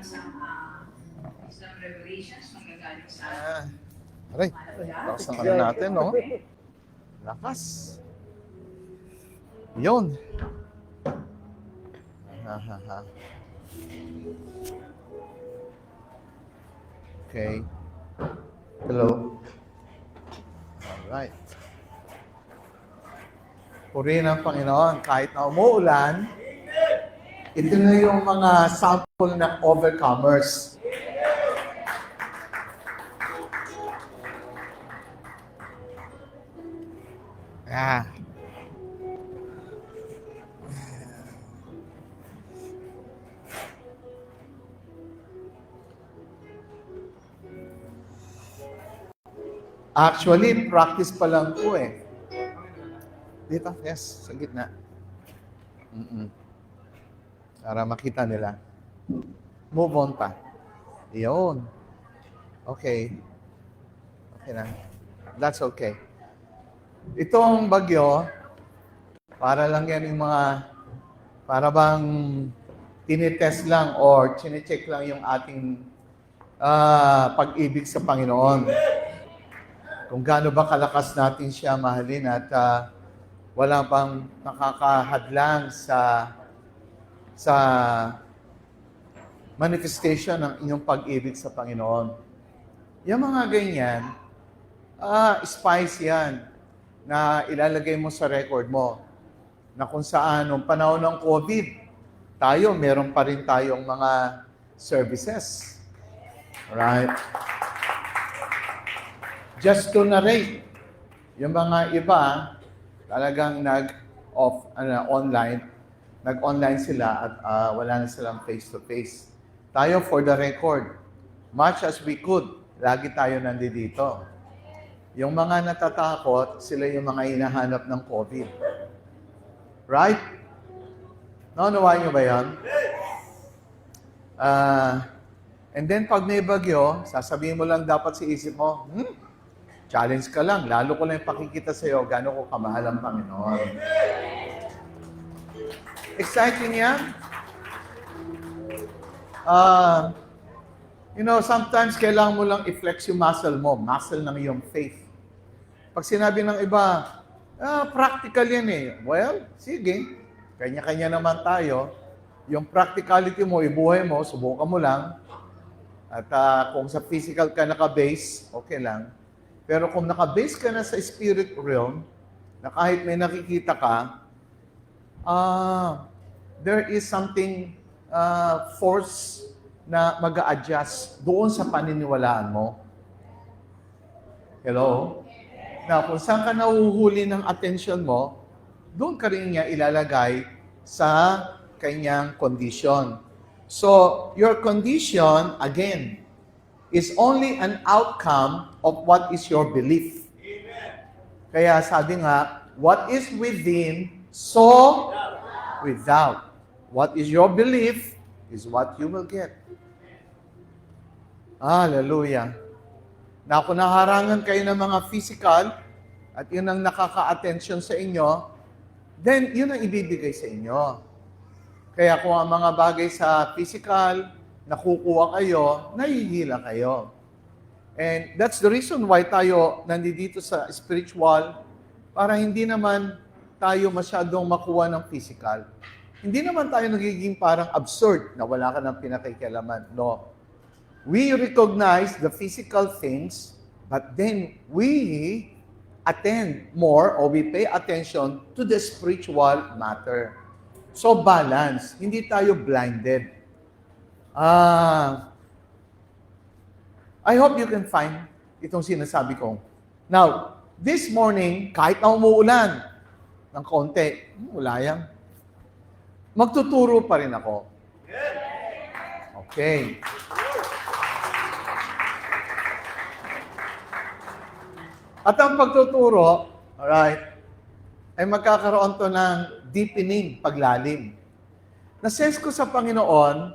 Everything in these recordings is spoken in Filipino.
Isang revelations magagaling sa Aray, lakas ng ano natin, no? Lakas. Yun. Okay. Hello. Alright. Purihin ang Panginoon. Kahit na umuulan, ito na yung mga sample na overcomers. Ah. Actually, practice pa lang po eh. Dito, yes, sa gitna. Para makita nila. Move on pa. Iyon. Okay. Okay na. That's okay. Itong bagyo, para lang yan yung mga, para bang tinitest lang or chinecheck lang yung ating pag-ibig sa Panginoon. Kung gaano ba kalakas natin siya mahalin at wala pang nakakahadlang sa manifestation ng inyong pag-ibig sa Panginoon. Yung mga ganyan, spice yan na ilalagay mo sa record mo na kung saan nung panahon ng COVID, tayo, meron pa rin tayong mga services. Right? Just to narrate, yung mga iba, talagang nag-online sila at wala na silang face-to-face. Tayo, for the record, much as we could, lagi tayo nandito. Yung mga natatakot, sila yung mga hinahanap ng COVID. Right? Naunawain nyo ba yan? And then, pag may bagyo, sasabihin mo lang dapat sa isip mo, challenge ka lang. Lalo ko lang pakikita sa iyo gaano ko kamahal ang Panginoon. Exciting yan. Sometimes kailangan mo lang i-flex yung muscle mo. Muscle ng iyong faith. Pag sinabi ng iba, practical yan eh. Well, sige. Kanya-kanya naman tayo. Yung practicality mo, ibuhay mo, subukan mo lang. At kung sa physical ka naka-base, okay lang. Pero kung naka-base ka na sa spirit realm, na kahit may nakikita ka, there is something force na mag-a-adjust doon sa paniniwalaan mo. Hello? Now, kung saan ka nahuhuli ng attention mo, doon ka rin niya ilalagay sa kanyang condition. So, your condition, again, is only an outcome of what is your belief. Kaya sabi nga, what is within, so without. What is your belief is what you will get. Hallelujah. Na kung naharangan kayo ng mga physical at yun ang nakaka-attention sa inyo, then yun ang ibibigay sa inyo. Kaya kung ang mga bagay sa physical, nakukuha kayo, nahihila kayo. And that's the reason why tayo nandito sa spiritual, para hindi naman tayo masyadong makuha ng physical. Hindi naman tayo nagiging parang absurd na wala ka ng pinakikialaman. No. We recognize the physical things, but then we attend more or we pay attention to the spiritual matter. So balance. Hindi tayo blinded. I hope you can find itong sinasabi ko. Now, this morning, kahit na umuulan ng konti, wala yan. Magtuturo pa rin ako. Okay. At ang pagtuturo, alright, ay magkakaroon to ng deepening, paglalim. Na-sense ko sa Panginoon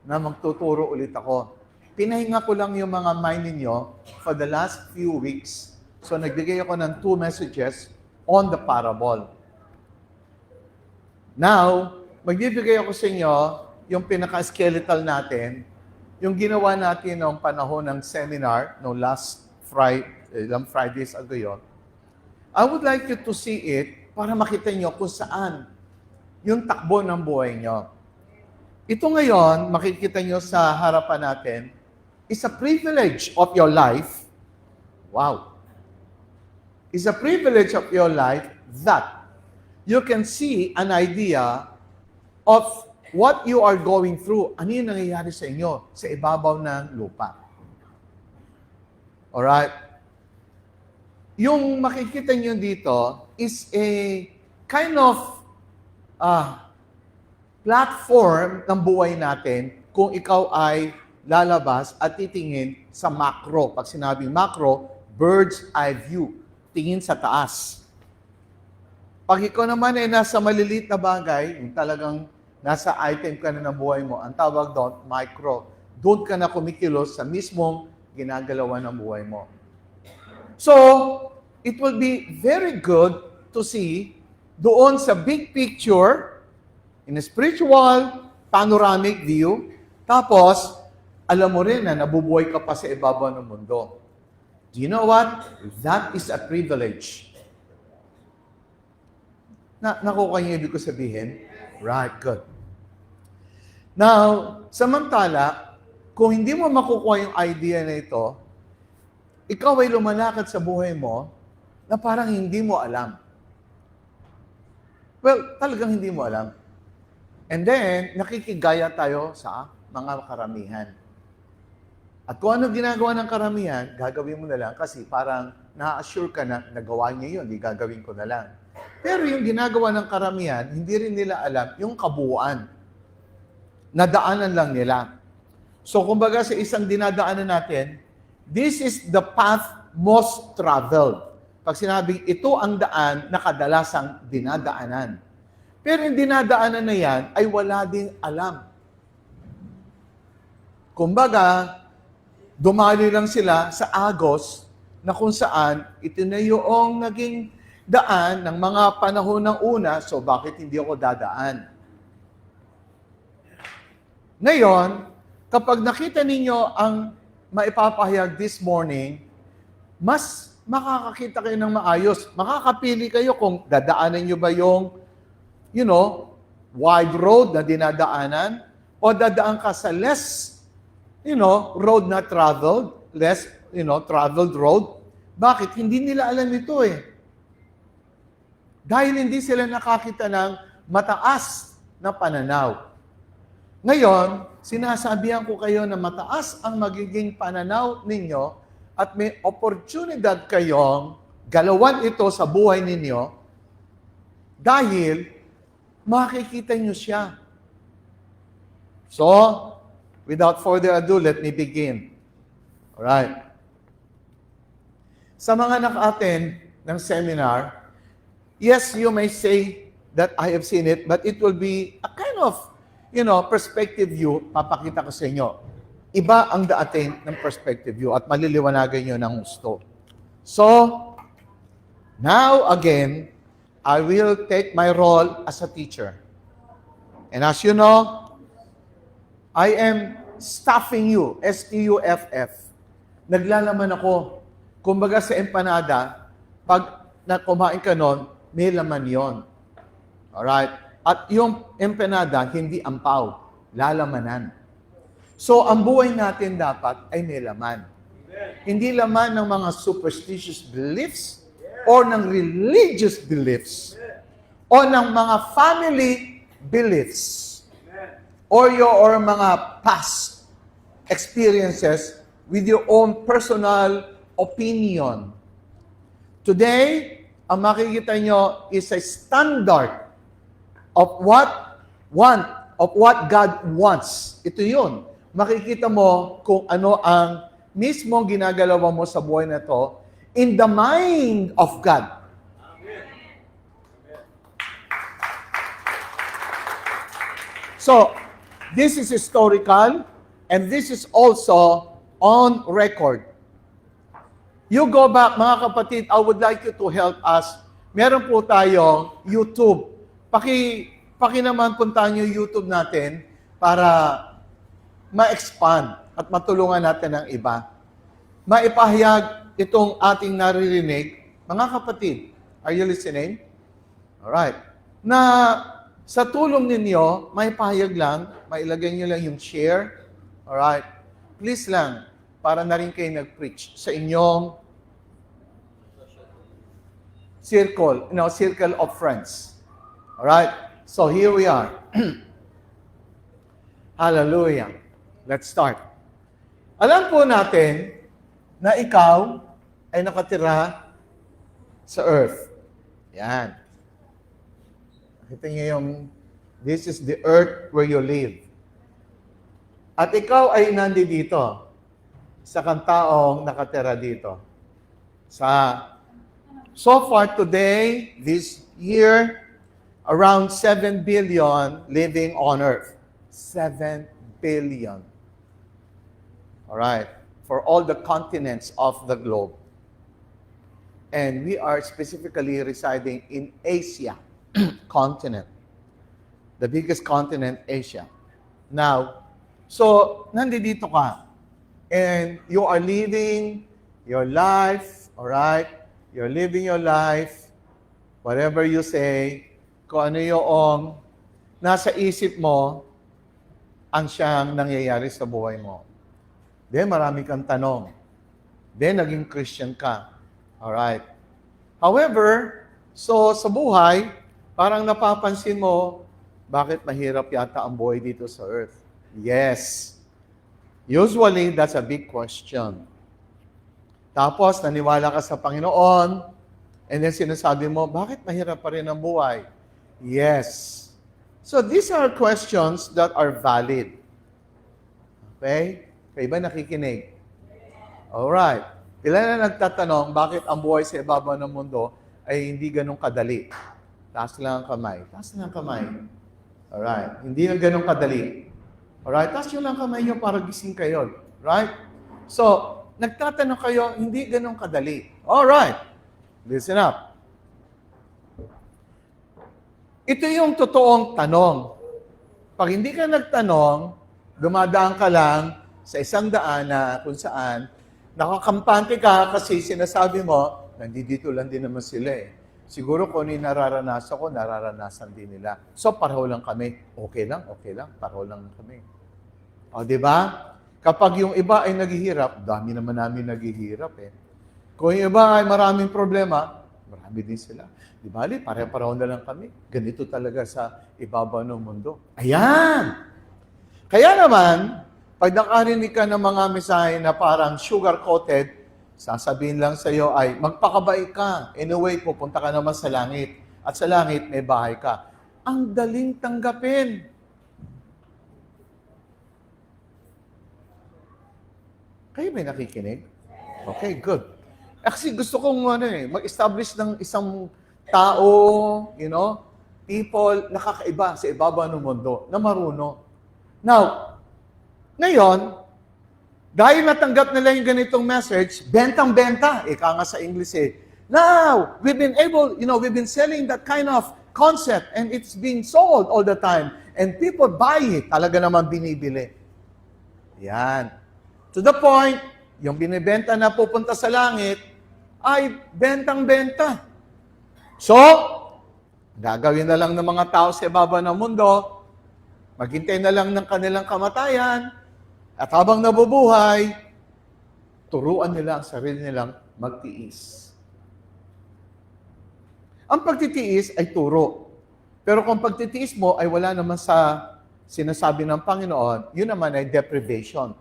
na magtuturo ulit ako. Pinahinga ko lang yung mga mind ninyo for the last few weeks. So nagbigay ako ng 2 messages on the parable. Now, magbibigay ako sa inyo yung pinaka-skeletal natin yung ginawa natin noong panahon ng seminar, no last Friday, ilang Fridays ago yun, I would like you to see it para makita nyo kung saan yung takbo ng buhay nyo. Ito ngayon, makikita nyo sa harapan natin, is a privilege of your life. Wow. It's a privilege of your life that you can see an idea of what you are going through. Ano yung nangyayari sa inyo sa ibabaw ng lupa. Alright? Yung makikita nyo dito is a kind of platform ng buhay natin kung ikaw ay lalabas at titingin sa macro. Pag sinabing macro, bird's eye view. Tingin sa taas. Pag ikaw naman ay nasa maliliit na bagay, yung talagang nasa item ka na ng buhay mo, ang tawag doon, micro. Doon ka na kumikilos sa mismong ginagalawan ng buhay mo. So, it will be very good to see doon sa big picture, in a spiritual, panoramic view, tapos, alam mo rin na nabubuhay ka pa sa ibabaw ng mundo. Do you know what? That is a privilege. Nakuha niyo ibig ko sabihin? Right, good. Now, samantala, kung hindi mo makukuha yung idea na ito, ikaw ay lumalakad sa buhay mo na parang hindi mo alam. Well, talagang hindi mo alam. And then, nakikigaya tayo sa mga karamihan. At kung ano ginagawa ng karamihan, gagawin mo na lang kasi parang na-assure ka na nagawa niya yun, di gagawin ko na lang. Pero yung ginagawa ng karamihan, hindi rin nila alam yung kabuuan. Nadaanan lang nila. So, kumbaga sa isang dinadaanan natin, this is the path most traveled. Pag sinabing ito ang daan na kadalasang dinadaanan. Pero yung dinadaanan na yan ay wala ding alam. Kumbaga, dumali lang sila sa agos na kung saan ito na yung naging daan ng mga panahon ng una, so bakit hindi ako dadaan? Ngayon, kapag nakita ninyo ang maipapahayag this morning, mas makakakita kayo ng maayos. Makakapili kayo kung dadaanan nyo ba yung, wide road na dinadaanan o dadaan ka sa less, road na traveled, less, traveled road. Bakit? Hindi nila alam ito eh. Dahil hindi sila nakakita ng mataas na pananaw. Ngayon, sinasabihan ko kayo na mataas ang magiging pananaw ninyo at may oportunidad kayong galawan ito sa buhay ninyo dahil makikita nyo siya. So, without further ado, let me begin. Alright. Sa mga naka-attend ng seminar, yes, you may say that I have seen it, but it will be a kind of, perspective view, papakita ko sa inyo. Iba ang daatin ng perspective view at maliliwanagan nyo ng gusto. So, now again, I will take my role as a teacher. And as you know, I am staffing you, S-T-U-F-F. Naglalaman ako. Kumbaga sa empanada, pag kumain ka nun, may laman yon. Alright? At yung empanada, hindi ampaw, lalamanan. So, ang buhay natin dapat ay may laman. Hindi laman ng mga superstitious beliefs or ng religious beliefs o ng mga family beliefs or mga past experiences with your own personal opinion. Today, ang makikita nyo is a standard of what God wants. Ito yun. Makikita mo kung ano ang mismong ginagalawa mo sa buhay na to in the mind of God. So, this is historical and this is also on record. You go back, mga kapatid, I would like you to help us. Meron po tayong YouTube. Paki naman puntahan yung YouTube natin para ma-expand. at matulungan natin ang iba. Maipahayag itong ating naririnig. Mga kapatid, are you listening? Alright. Na sa tulong ninyo, maipahayag lang, mailagay nyo lang yung share. Alright. Please lang, para na rin kayo nag-preach sa inyong circle of friends. Alright? So here we are. Hallelujah. Let's start. Alam po natin na ikaw ay nakatira sa earth. Yan. Nakita niyo yung, this is the earth where you live. At ikaw ay nandito sa kantaong nakatira dito. So far today, this year, around 7 billion living on earth. 7 billion. Alright. For all the continents of the globe. And we are specifically residing in Asia continent. The biggest continent, Asia. Now, so, nandito ka. And you are living your life, alright? You're living your life, whatever you say, kung ano yung nasa isip mo, ang siyang nangyayari sa buhay mo. Then, marami kang tanong. Then, naging Christian ka. Alright. However, so sa buhay, parang napapansin mo, bakit mahirap yata ang buhay dito sa earth? Yes. Usually, that's a big question. Tapos, naniwala ka sa Panginoon, and then sinasabi mo, bakit mahirap pa rin ang buhay? Yes. So, these are questions that are valid. Okay? Kayo ba nakikinig? Alright. Ilan na nagtatanong, bakit ang buhay sa ibabaw ng mundo ay hindi ganun kadali? Taas lang ang kamay. Taas lang ang kamay. Alright. Hindi na ganun kadali. Alright? Taas yun lang kamay nyo para gising kayo. Right? So, nagtatanong kayo, hindi ganun kadali. Alright. Listen up. Ito yung totoong tanong. Pag hindi ka nagtanong, dumadaan ka lang sa isang daan na kung saan, nakakampante ka kasi sinasabi mo, nandito lang din naman sila eh. Siguro kung ano yung nararanasan ko, nararanasan din nila. So, pareho lang kami. Okay lang, pareho lang kami. O, di ba? Kapag yung iba ay naghihirap, dami naman namin naghihirap eh. Kung yung iba ay maraming problema, marami din sila. Di ba? Pareho na lang kami. Ganito talaga sa ibabaw ng mundo. Ayan! Kaya naman, pag nakarinig ka ng mga mensahe na parang sugar-coated, sasabihin lang sa iyo ay, magpakabait ka. Anyway, pupunta ka naman sa langit. At sa langit, may bahay ka. Ang daling tanggapin. Kayo may nakikinig? Okay, good. Kasi gusto kong mag-establish ng isang tao, people, nakakaiba sa ibabaw ng mundo, na marunong. Now, ngayon, dahil natanggap nila yung ganitong message, bentang-benta. Ika nga sa English eh. Now, we've been selling that kind of concept and it's being sold all the time. And people buy it. Talaga naman binibili. Yan. To the point, yung binibenta na pupunta sa langit, ay bentang-benta. So, gagawin na lang ng mga tao sa ibaba ng mundo, maghintay na lang ng kanilang kamatayan, at habang nabubuhay, turuan nila ang sarili nilang magtiis. Ang pagtitiis ay turo. Pero kung pagtitiis mo ay wala naman sa sinasabi ng Panginoon, yun naman ay deprivation.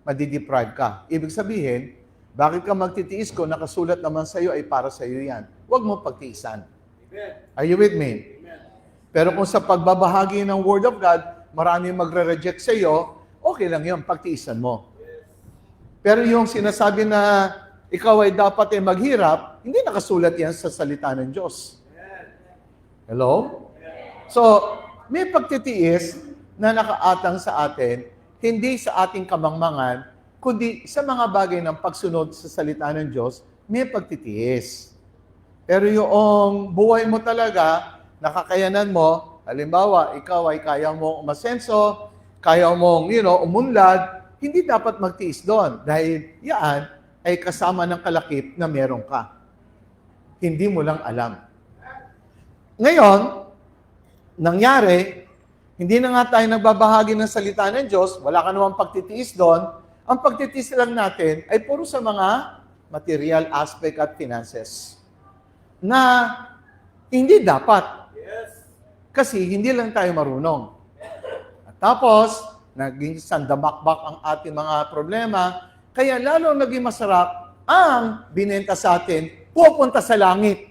Madideprive ka. Ibig sabihin, bakit ka magtitiis ko, nakasulat naman sa iyo ay para sa iyo yan. Huwag mo pagtiisan. Are you with me? Pero kung sa pagbabahagi ng Word of God, maraming magre-reject sa iyo, okay lang yun, pagtiisan mo. Pero yung sinasabi na ikaw ay dapat ay maghirap, hindi nakasulat yan sa salita ng Diyos. Hello? So, may pagtitiis na nakaatang sa atin, hindi sa ating kamangmangan, kundi sa mga bagay ng pagsunod sa salita ng Diyos, may pagtitiis. Pero yung buhay mo talaga, nakakayanan mo, halimbawa, ikaw ay kaya mong umasenso, kaya mong, umunlad, hindi dapat magtiis doon dahil yan ay kasama ng kalakip na meron ka. Hindi mo lang alam. Ngayon, nangyari, hindi na nga tayo nagbabahagi ng salita ng Diyos, wala ka namang pagtitiis doon. Ang pagtitiis lang natin ay puro sa mga material aspect at finances. Na hindi dapat. Kasi hindi lang tayo marunong. At tapos, naging sandabakbak ang ating mga problema, kaya lalo naging masarap ang binenta sa atin, pupunta sa langit.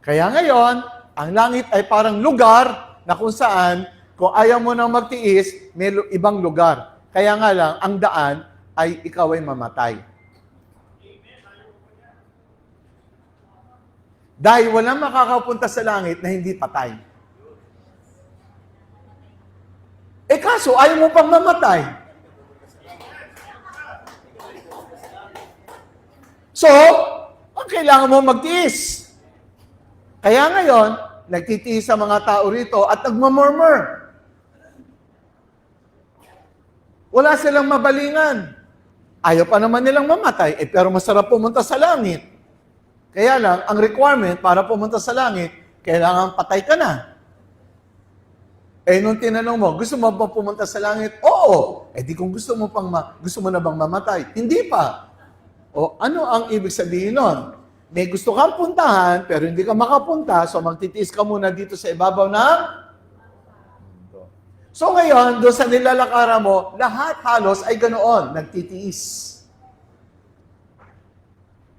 Kaya ngayon, ang langit ay parang lugar na kung saan, kung ayaw mo nang magtiis, may ibang lugar. Kaya nga lang, ang daan ay ikaw ay mamatay. Dahil walang makakapunta sa langit na hindi patay. Kaso, ayaw mo pang mamatay. So, ang kailangan mo magtiis. Kaya ngayon, nagtitiis sa mga tao rito at nagmamurmur. Wala silang mabalingan. Ayaw pa naman nilang mamatay, pero masarap pumunta sa langit. Kaya lang, ang requirement para pumunta sa langit, kailangan patay ka na. Nung tinanong mo, gusto mo bang pumunta sa langit? Oo. Di kung gusto mo na bang mamatay? Hindi pa. O ano ang ibig sabihin nun? May gusto kang puntahan, pero hindi ka makapunta, so magtitiis ka muna dito sa ibabaw ng mundo. So ngayon, doon sa nilalakaran mo, lahat halos ay ganoon, nagtitiis.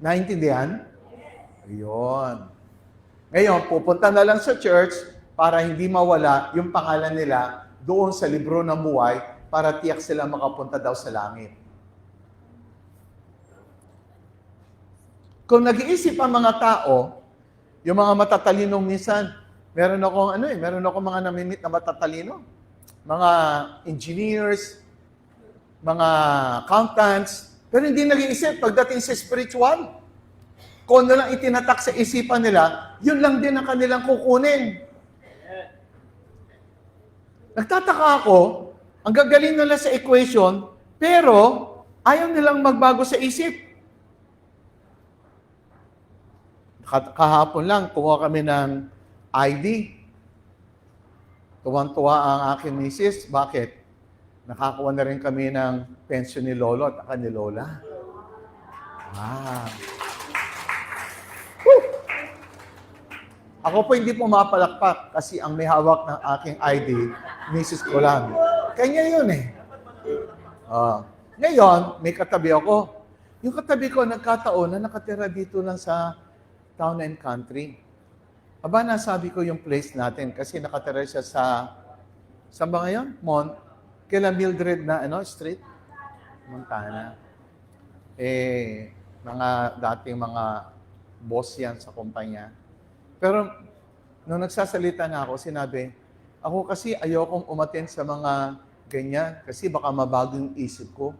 Naintindihan? Ayun. Ngayon, pupunta na lang sa church para hindi mawala yung pangalan nila doon sa libro ng buhay para tiyak sila makapunta daw sa langit. Kung nag-iisip ang mga tao, yung mga matatalinong minsan, meron akong mga namimit na matatalino. Mga engineers, mga accountants, pero hindi nag-iisip pagdating sa spiritual. Kung ano lang itinatak sa isipan nila, yun lang din ang kanilang kukunin. Nagtataka ako, ang gagaling nila sa equation, pero ayaw nilang magbago sa isip. Kahapon lang, kumuha kami ng ID. Tuwang-tuwa ang aking misis. Bakit? Nakakuha na rin kami ng pension ni Lolo at ni Lola. Wow. Ako po hindi pumapalakpak kasi ang may hawak ng aking ID, misis ko lang. Kanya yun eh. Ngayon, may katabi ako. Yung katabi ko, nagkataon na nakatira dito lang sa Town and Country. Aba, nasabi ko yung place natin kasi nakatira siya sa ba ngayon? Kila Mildred na street? Montana. Mga dating mga boss yan sa kumpanya. Pero, nung nagsasalita na ako, sinabi, ako kasi ayokong umattend sa mga ganyan kasi baka mabago yung isip ko.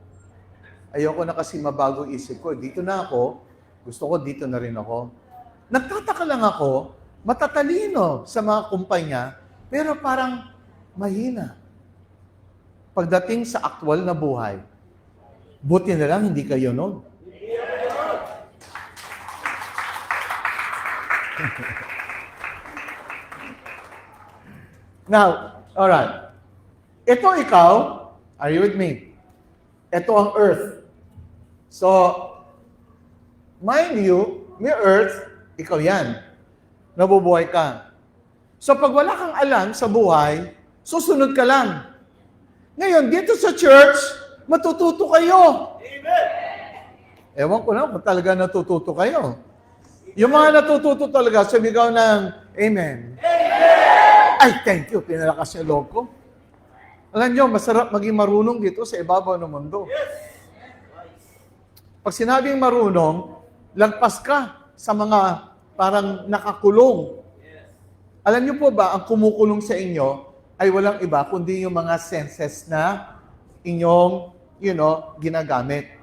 Ayoko na kasi mabago yung isip ko. Dito na ako, gusto ko dito na rin ako. Nagtataka lang ako, matatalino sa mga kumpanya, pero parang mahina. Pagdating sa aktual na buhay, buti na lang hindi kayo nun. Now, alright. Ito ikaw, are you with me? Ito ang earth. So, mind you, may earth, ikaw yan. Nabubuhay ka. So, pag wala kang alam sa buhay, susunod ka lang. Ngayon, dito sa church, matututo kayo. Amen! Ewan ko na kung talaga natututo kayo. Yung mga natututo talaga, sumigaw ng Amen. Ay, thank you. Pinalakas niya loob ko. Alam niyo, masarap maging marunong dito sa ibabaw ng mundo. Pag sinabing marunong, lagpas ka sa mga parang nakakulong. Alam niyo po ba, ang kumukulong sa inyo ay walang iba, kundi yung mga senses na inyong, ginagamit.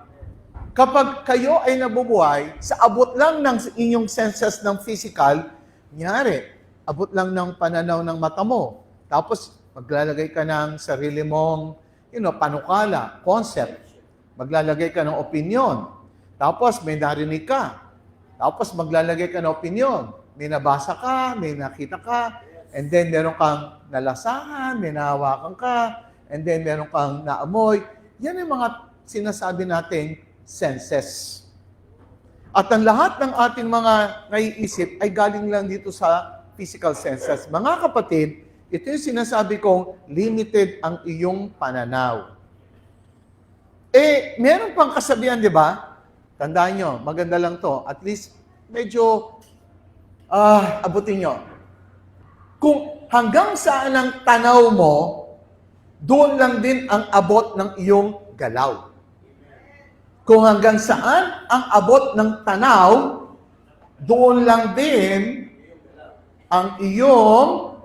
Kapag kayo ay nabubuhay, sa abot lang ng inyong senses ng physical, nyari, abot lang ng pananaw ng mata mo. Tapos, maglalagay ka ng sarili mong, panukala, concept. Maglalagay ka ng opinion. Tapos, may narinig ka. Tapos, maglalagay ka ng opinion. May nabasa ka, may nakita ka, and then meron kang nalasahan, may nahawakan ka, and then meron kang naamoy. Yan ang mga sinasabi nating senses. At ang lahat ng ating mga naiisip ay galing lang dito sa physical senses. Mga kapatid, ito yung sinasabi kong limited ang iyong pananaw. Meron pang kasabihan, di ba? Tandaan nyo, maganda lang to. At least, medyo abutin nyo. Kung hanggang saan ang tanaw mo, doon lang din ang abot ng iyong galaw. Kung hanggang saan ang abot ng tanaw, doon lang din ang iyong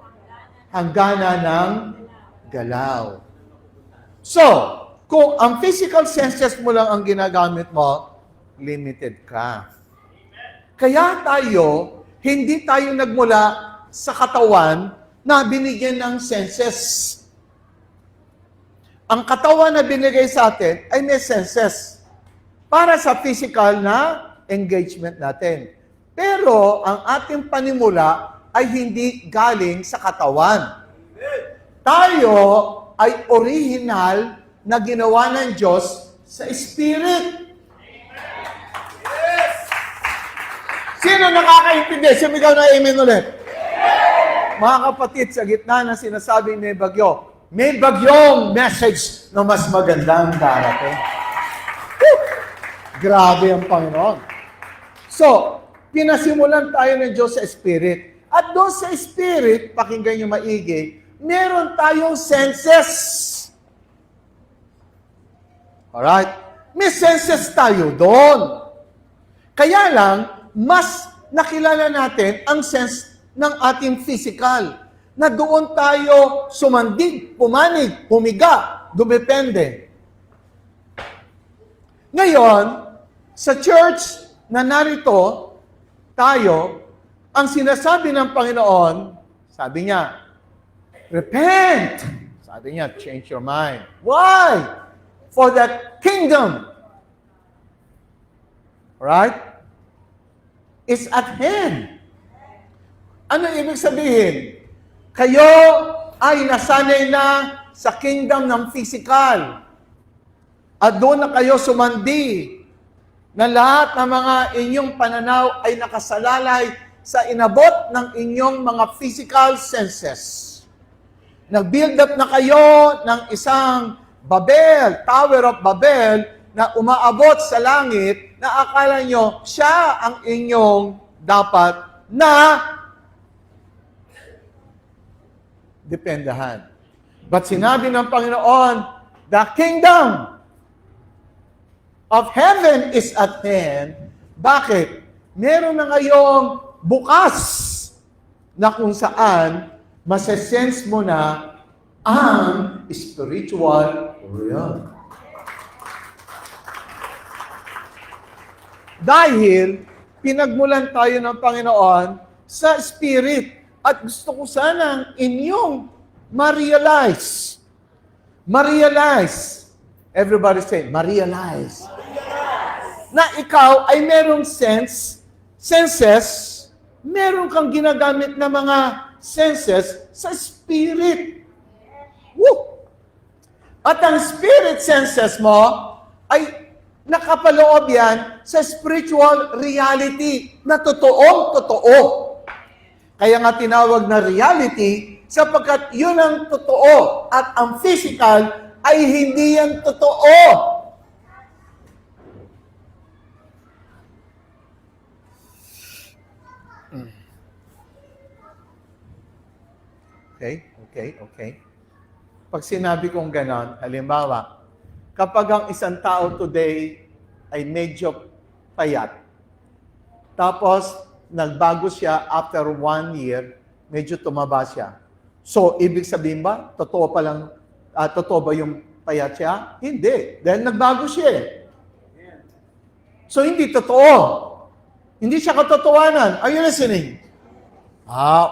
hangganan ng galaw. So, kung ang physical senses mo lang ang ginagamit mo, limited ka. Kaya hindi tayo nagmula sa katawan na binigyan ng senses. Ang katawan na binigay sa atin ay may senses para sa physical na engagement natin. Pero ang ating panimula ay hindi galing sa katawan. Tayo ay original na ginawa ng Diyos sa Spirit. Sino nakakaintindi? Sumigaw na amen ulit. Mga kapatid, sa gitna ng sinasabing may bagyong message na mas magandang darating. Grabe ang Panginoon. So, pinasimulan tayo ng Diyos sa Spirit. At doon sa Spirit, pakinggan nyo maigi, meron tayong senses. Alright? May senses tayo doon. Kaya lang, mas nakilala natin ang sense ng ating physical. Na doon tayo sumandig, pumanig, pumiga, dumepende. Ngayon, sa church na narito tayo, ang sinasabi ng Panginoon, sabi niya, repent. Sabi niya, change your mind. Why? For the kingdom. Right? Is at hand. Ano ibig sabihin? Kayo ay nasanay na sa kingdom ng physical. At doon na kayo sumandi na lahat ng mga inyong pananaw ay nakasalalay sa inabot ng inyong mga physical senses. Nag-build up na kayo ng isang Babel, Tower of Babel, na umaabot sa langit na akala nyo siya ang inyong dapat na dependahan. But sinabi ng Panginoon, the kingdom of heaven is at hand. Bakit? Meron na ngayong bukas na kung saan masesense mo na ang spiritual realm. Dahil pinagmulan tayo ng Panginoon sa Spirit. At gusto ko sanang inyong ma-realize. Ma-realize. Everybody say, ma-realize. Na ikaw ay merong senses, meron kang ginagamit na mga senses sa Spirit. Woo! At ang Spirit senses mo ay nakapaloob yan sa spiritual reality na totoong-totoo. Kaya nga tinawag na reality sapagkat yun ang totoo at ang physical ay hindi yan totoo. Okay. Pag sinabi kong ganon, halimbawa, kapag ang isang tao today ay medyo payat, tapos nagbago siya after 1 year, medyo tumaba siya. So, ibig sabihin ba, totoo ba yung payat siya? Hindi. Dahil nagbago siya eh. So, hindi totoo. Hindi siya katotohanan. Are you listening?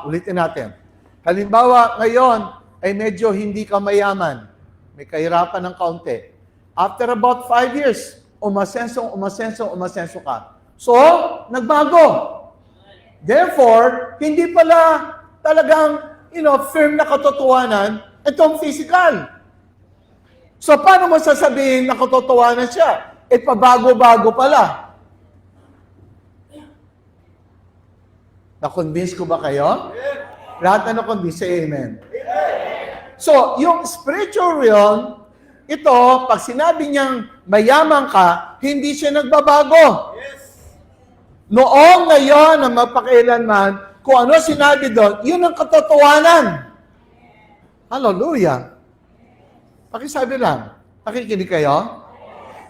Ulitin natin. Halimbawa, ngayon ay medyo hindi ka mayaman. May kahirapan ng kaunti. After about 5 years, umasenso ka. So, nagbago. Therefore, hindi pala talagang, firm na katotohanan itong physical. So, paano mo sasabihin na katotohanan siya? Pabago-bago pala. Na-convince ko ba kayo? Lahat na na-convince, say amen. So, yung spiritual realm, ito, pag sinabi niyang mayaman ka, hindi siya nagbabago. Noong, ngayon, na magpakailanman, kung ano sinabi doon, yun ang katotohanan. Hallelujah. Pakisabi lang, nakikinig kayo?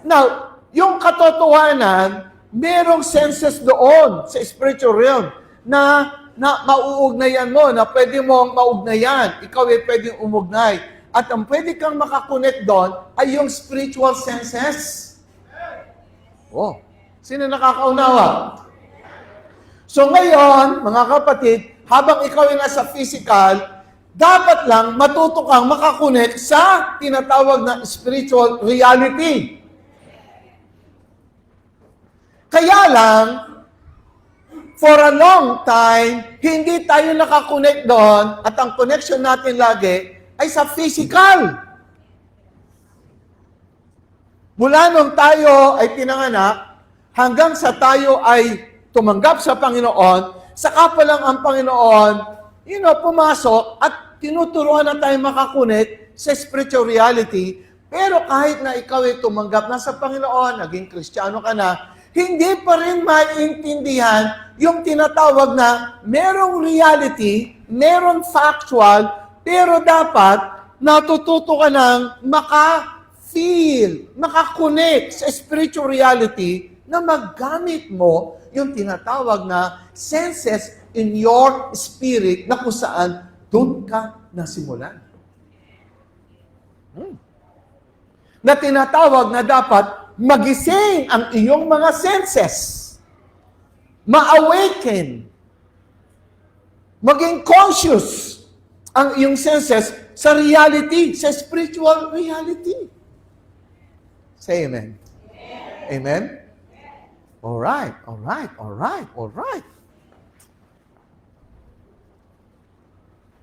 Now, yung katotohanan, merong senses doon sa spiritual realm na mauugnayan mo, na pwede mong maugnayan. Ikaw ay pwedeng umugnay. At ang pwede kang makakonect doon ay yung spiritual senses. Sino nakakaunawa? So ngayon, mga kapatid, habang ikaw ay nasa physical, dapat lang matuto kang makakonect sa tinatawag na spiritual reality. Kaya lang, for a long time, hindi tayo nakakonect doon at ang connection natin lagi ay sa physical. Mula nung tayo ay pinanganak, hanggang sa tayo ay tumanggap sa Panginoon, saka pa lang ang Panginoon, pumasok at tinuturuan na tayo makakonect sa spiritual reality. Pero kahit na ikaw ay tumanggap na sa Panginoon, naging Kristiyano ka na, hindi pa rin maintindihan yung tinatawag na merong reality, merong factual, pero dapat natututo ka ng maka-feel, maka-connect sa spiritual reality na maggamit mo yung tinatawag na senses in your spirit na kung saan doon ka nasimulan. Na tinatawag na dapat magising ang iyong mga senses. Ma-awaken. Maging conscious ang iyong senses sa reality, sa spiritual reality. Say amen. Amen? Alright.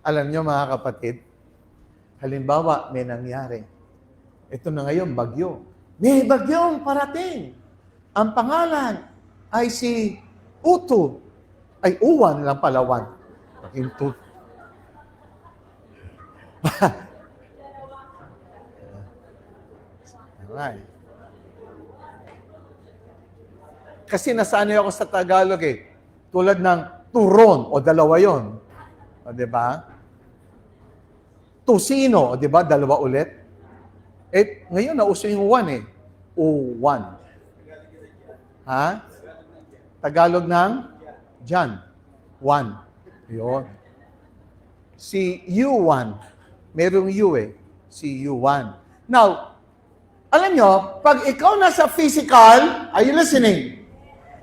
Alam niyo mga kapatid, halimbawa may nangyari. Ito na ngayon, bagyo. May bagyong parating. Ang pangalan ay si Utu. Ay, Uwan lang palawan. Into. Alright. Kasi nasanay ako sa Tagalog Tulad ng turon, o dalawa yon. O, diba? Tusino, o diba? Dalawa ulit. Ngayon, nauso yung one O1. Ha? Tagalog ng Jan. One. Yun. Si U1. Merong U Si U1. Now, alam nyo, pag ikaw nasa physical, are you listening?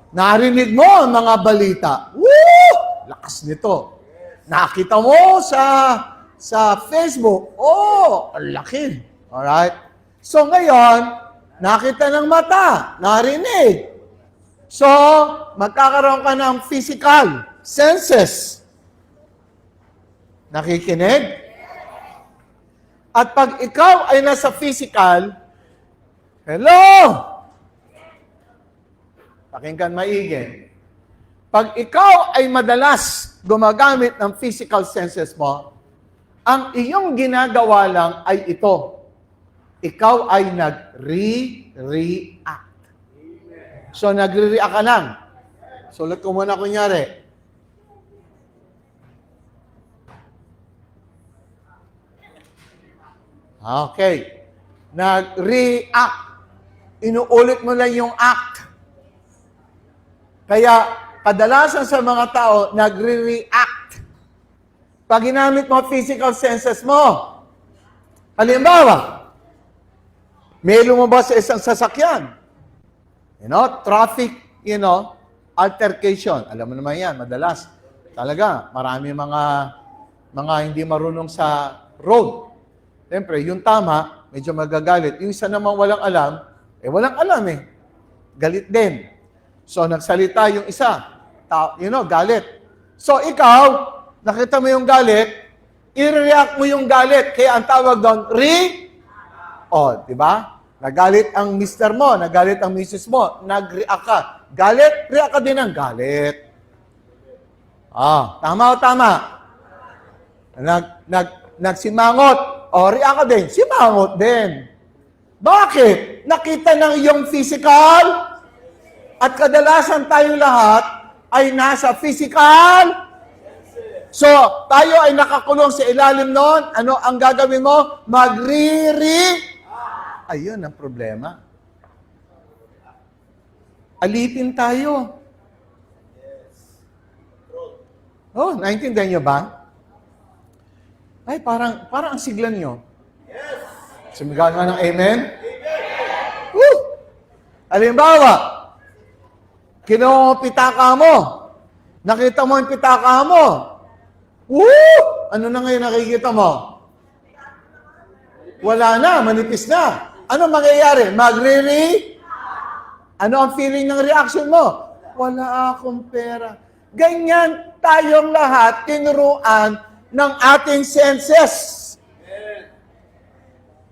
Narinig mo ang mga balita. Woo! Lakas nito. Nakita mo sa Facebook. Ang laki. Alright? So ngayon, nakita ng mata, narinig. So, magkakaroon ka ng physical senses. Nakikinig? At pag ikaw ay nasa physical, hello! Pakinggan maigi. Pag ikaw ay madalas gumagamit ng physical senses mo, ang iyong ginagawa lang ay ito. Ikaw ay nag-react. So, nagre-react ka lang. Sulat ko muna kunyari. Okay. Nag-react. Inuulit mo lang yung act. Kaya, kadalasan sa mga tao, nagre-react. Pag ginamit mo physical senses mo, halimbawa, may lumabas sa isang sasakyan. Traffic, altercation. Alam mo naman yan, madalas. Talaga, marami mga hindi marunong sa road. Siyempre, yung tama, medyo magagalit. Yung isa namang walang alam eh. Galit din. So, nagsalita yung isa. Galit. So, ikaw, nakita mo yung galit, i-react mo yung galit. Kaya ang tawag doon, di ba? Nagalit ang mister mo, nagalit ang misis mo, nag-react ka. Galit, react ka din ng galit. Tama o tama? Nagsimangot, react ka din, simangot din. Bakit? Nakita ng iyong physical, at kadalasan tayong lahat ay nasa physical. So, tayo ay nakakulong sa ilalim noon. Ano ang gagawin mo? Ayun ang problema. Alipin tayo. Naintindihan nyo ba? Ay, parang ang siglan nyo. Sumigaw nga ng amen? Woo! Halimbawa, pitaka mo. Nakita mo yung pitaka mo. Woo! Ano na ngayon nakikita mo? Wala na, manipis na. Ano mangyayari? Ano ang feeling ng reaction mo? Wala akong pera. Ganyan tayong lahat tinuruan ng ating senses.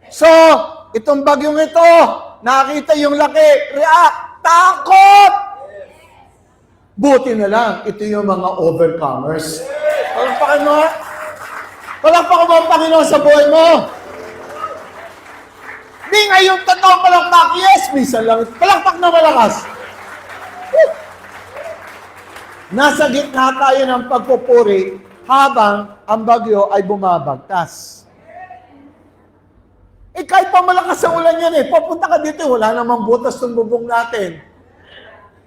So, itong bagyong ito, nakita yung laki, react, takot! Buti na lang, ito yung mga overcomers. Palakpakan mo. Palakpakan mo ang Panginoon sa buhay mo. Di ngayon totoong palakpak, yes, minsan lang. Palakpak na malakas. Nasa gitna tayo ng pagpupuri habang ang bagyo ay bumabagtas. Kahit pa malakas sa ulan yan papunta ka dito, wala namang butas ng bubong natin.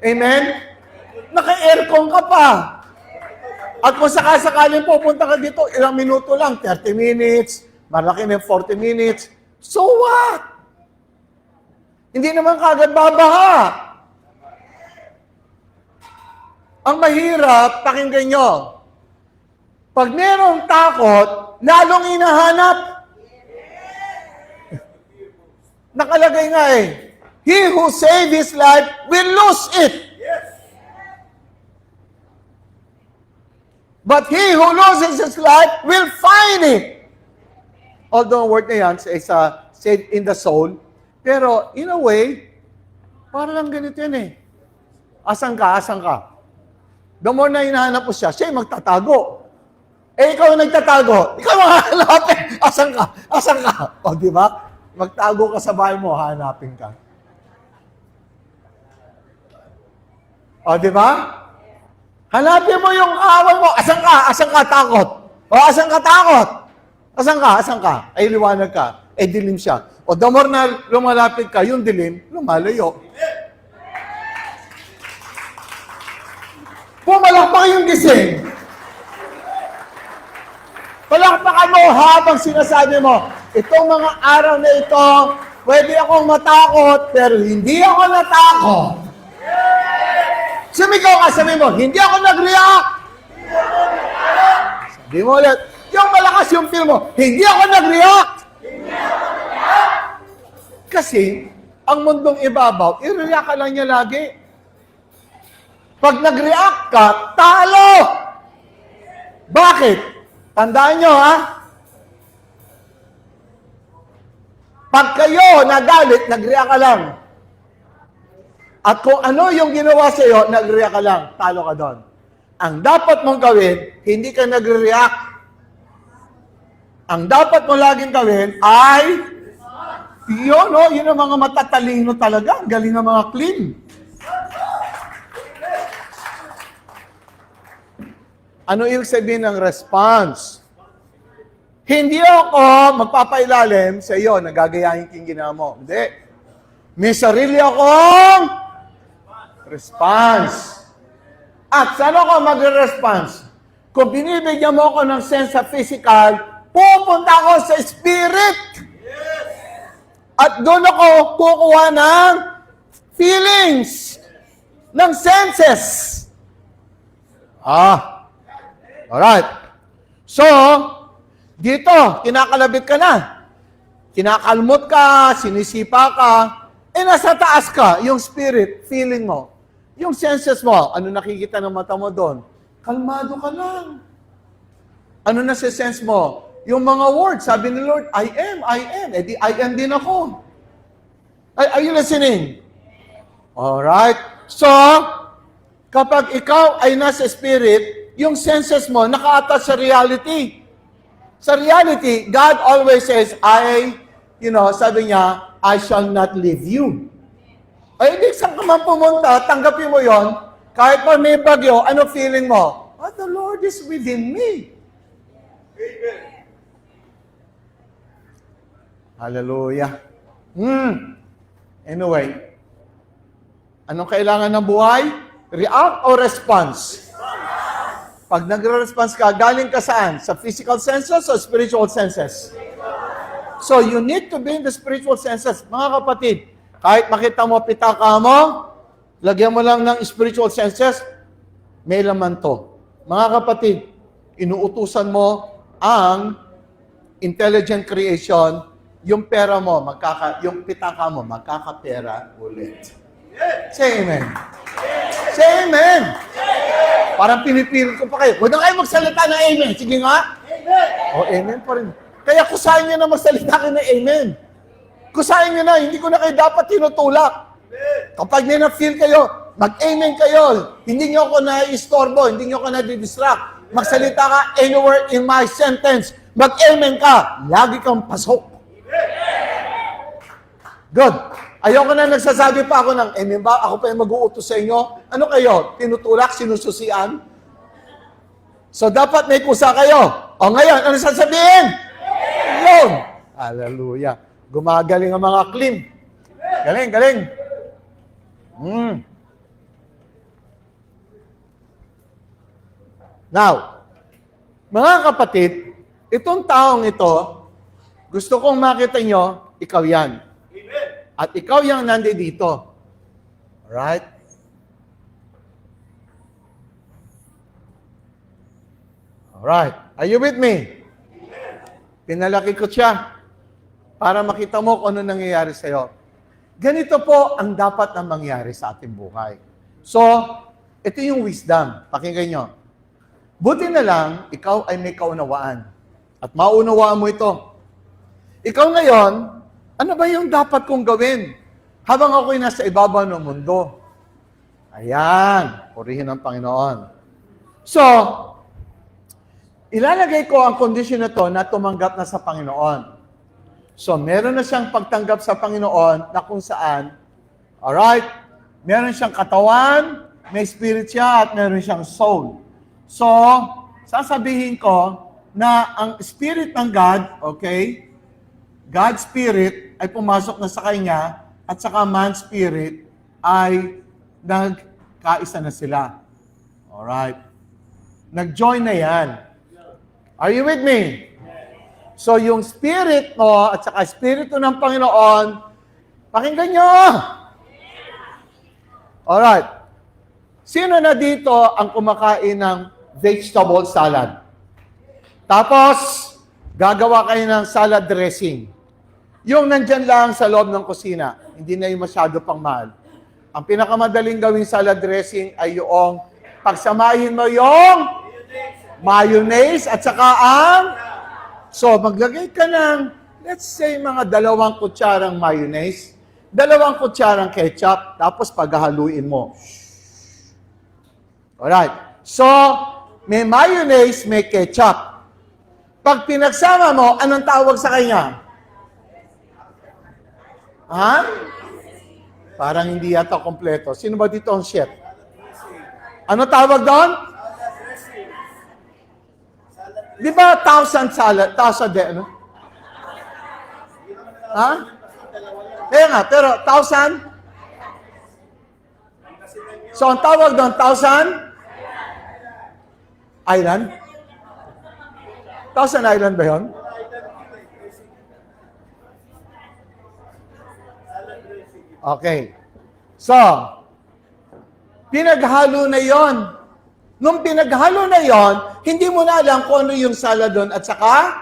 Amen? Naka-aircon ka pa. At kung sakasakaling pupunta ka dito, ilang minuto lang, 30 minutes, malaki na 40 minutes. So what? Hindi naman kagad babaha. Ang mahirap, pakinggan nyo. Pag merong takot, lalong hinahanap. Nakalagay nga he who save his life will lose it. But he who loses his life will find it. Although ang word na yan is said in the soul, pero in a way, para lang ganito yan Asan ka? The more na hinahanap mo siya yung magtatago. Ikaw ang nagtatago. Ikaw ang hahanapin. Asan ka? Di ba? Magtago ka sa bahay mo, hahanapin ka. Di ba? Hanapin mo yung kaaway mo. Asan ka? Takot. Asan ka? Takot. Asan ka? Ay, liwanag ka. Dilim siya. The more na lumalapit ka, yung dilim, lumalayo. Pumalakpak yung gising. Palakpakan mo habang sinasabi mo, itong mga araw na ito, pwede akong matakot, pero hindi ako natakot. Sumigaw ka, sabi mo, hindi ako nag-react. Sabi mo ulit, yung malakas yung feel mo, hindi ako nag-react. Kasi, ang mundong ibabaw, i-react ka lang niya lagi. Pag nag-react ka, talo! Bakit? Tandaan nyo, Pag kayo nagalit, nag-react ka lang. At kung ano yung ginawa sa iyo, nag-react ka lang, talo ka doon. Ang dapat mong gawin, hindi ka nag-react. Ang dapat mo laging gawin ay, yun ang mga matatalino talaga. Ang galing ng mga clean. Ano ibig sabihin ng response? Hindi ako magpapailalim sa iyo, nagagayahin king ginawa mo. Hindi. May sarili akong response. At saan ako magre-response? Kung binibigyan mo ako ng sense sa physical, pupunta ako sa spirit. At doon ako kukuha ng feelings, ng senses. Alright. So, dito, kinakalabit ka na. Kinakalmot ka, sinisipa ka, nasa taas ka, yung spirit, feeling mo. Yung senses mo, ano nakikita ng mata mo doon? Kalmado ka lang. Ano nasa-sense mo? Yung mga words, sabi ni Lord, I am. Eh di, I am din ako. Are you listening? Alright. So, kapag ikaw ay nasa spirit, yung senses mo, naka-attach sa reality. Sa reality, God always says, sabi niya, I shall not leave you. Ay, di saan ka man pumunta, tanggapin mo yon. Kahit pa may bagyo, ano feeling mo? Oh, the Lord is within me. Amen. Hallelujah. Anyway, anong kailangan ng buhay? React or response? Pag nagre-response ka, galing ka saan? Sa physical senses o spiritual senses? So, you need to be in the spiritual senses. Mga kapatid, kahit makita mo pitaka mo, lagyan mo lang ng spiritual senses, may laman to. Mga kapatid, inuutusan mo ang intelligent creation, yung pera mo, yung pitaka mo, magkakapera ulit. Say amen. Say amen. Parang pinipilit ko pa kayo. Huwag na kayo magsalita ng amen. Sige nga. O, amen pa rin. Kaya kusain nyo na magsalita kayo ng amen. Kusain nyo na, hindi ko na kayo dapat tinutulak. Kapag may na-feel kayo, mag-amen kayo. Hindi nyo ako na-istorbo, hindi nyo ako na-distract. Magsalita ka anywhere in my sentence. Mag-amen ka. Lagi kang pasok. Good. Ayoko na nagsasabi pa ako ng amen ba? Ako pa yung mag-uutos sa inyo. Ano kayo? Tinutulak, sinususian? So, dapat may kusa kayo. O ngayon, ano sasabihin? Yun. Hallelujah. Gumagaling ang mga klim. Galing, galing. Now, mga kapatid, itong taong ito, gusto kong makita nyo, ikaw yan. At ikaw yung nandito. Alright? Alright. Are you with me? Pinalaki ko siya para makita mo kung ano nangyayari sa'yo. Ganito po ang dapat na mangyari sa ating buhay. So, ito yung wisdom. Pakinggan nyo. Buti na lang, ikaw ay may kaunawaan. At maunawaan mo ito. Ikaw ngayon, ano ba yung dapat kong gawin habang ako'y nasa ibabaw ng mundo? Ayan, purihin ang Panginoon. So, ilalagay ko ang kondisyon na to na tumanggap na sa Panginoon. So, meron na siyang pagtanggap sa Panginoon na kung saan, alright, meron siyang katawan, may spirit siya, at meron siyang soul. So, sasabihin ko na ang spirit ng God, okay, God's spirit ay pumasok na sa kanya at saka man's spirit ay nagkaisa na sila. Alright. Nag-join na yan. Are you with me? So, yung spirit mo at saka spirito ng Panginoon, pakinggan nyo! Alright. Sino na dito ang kumakain ng vegetable salad? Tapos, gagawa kayo ng salad dressing. Yung nandyan lang sa loob ng kusina, hindi na yung masyado pang mahal. Ang pinakamadaling gawing salad dressing ay yung pagsamahin mo yung mayonnaise at saka ang... So, maglagay ka ng, let's say, mga 2 kutsarang mayonnaise, 2 kutsarang ketchup, tapos paghahaluin mo. Alright. So, may mayonnaise, may ketchup. Pag pinagsama mo, anong tawag sa kanya? Ha? Parang hindi yata kompleto. Sino ba dito ang chef? Ano tawag doon? Di ba 1,000 salad? 1,000 de, ano? Ha? Kaya nga, pero 1,000? So, ang tawag doon, 1,000? Island? 1,000 island ba yun? Okay. So, pinaghalo na yon Nung pinaghalo na yon, hindi mo na alam kung ano yung sala doon at saka,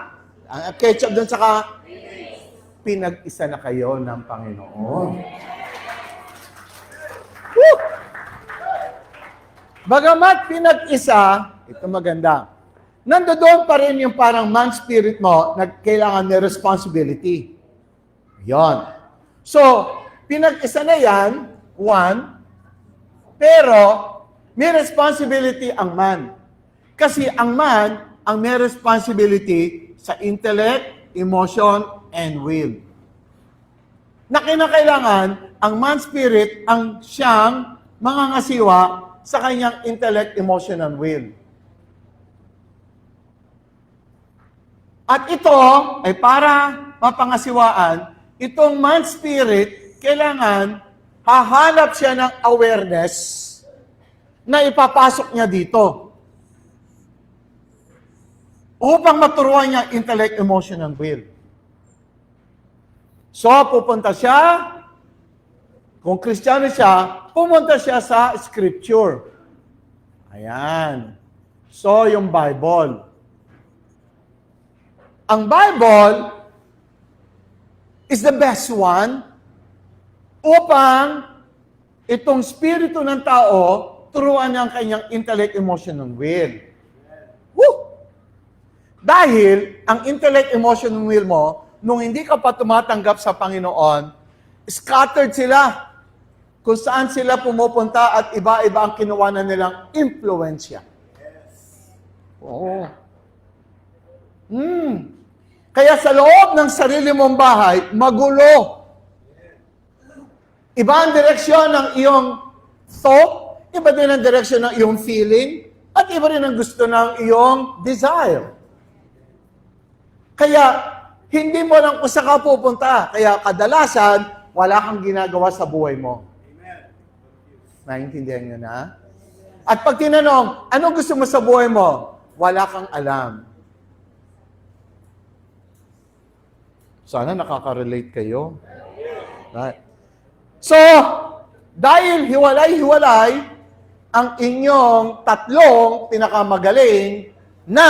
ang ketchup doon saka, pinag-isa na kayo ng Panginoon. Woo! Bagamat pinag-isa, ito maganda, nandoon pa rin yung parang man spirit mo na kailangan may responsibility. Yon. So, pinag-isa na yan, one, pero may responsibility ang man. Kasi ang man, ang may responsibility sa intellect, emotion, and will. Na kinakailangan, ang man spirit ang siyang mangangasiwa sa kanyang intellect, emotion, and will. At ito ay para mapangasiwaan, itong man spirit, kailangan hahanap siya ng awareness na ipapasok niya dito upang maturuan niya intellect, emotion, and will. So, pupunta siya, kung Kristiyano siya, pumunta siya sa Scripture. Ayan. So, yung Bible. Ang Bible is the best one upang itong spirito ng tao turuan niya ang kanyang intellect, emotion, and will. Woo! Dahil ang intellect, emotion, and will mo, nung hindi ka pa tumatanggap sa Panginoon, scattered sila kung saan sila pumupunta at iba-iba ang kinuha na nilang impluensya. Oo. Kaya sa loob ng sarili mong bahay, magulo. Iba ang direksyon ng iyong thought, iba din ang direksyon ng iyong feeling, at iba rin ang gusto ng iyong desire. Kaya, hindi mo lang kung saan ka pupunta. Kaya kadalasan, wala kang ginagawa sa buhay mo. Naintindihan nyo na? At pag tinanong, anong gusto mo sa buhay mo? Wala kang alam. Sana nakaka-relate kayo. Right. So, dahil hiwalay-hiwalay ang inyong tatlong pinakamagaling na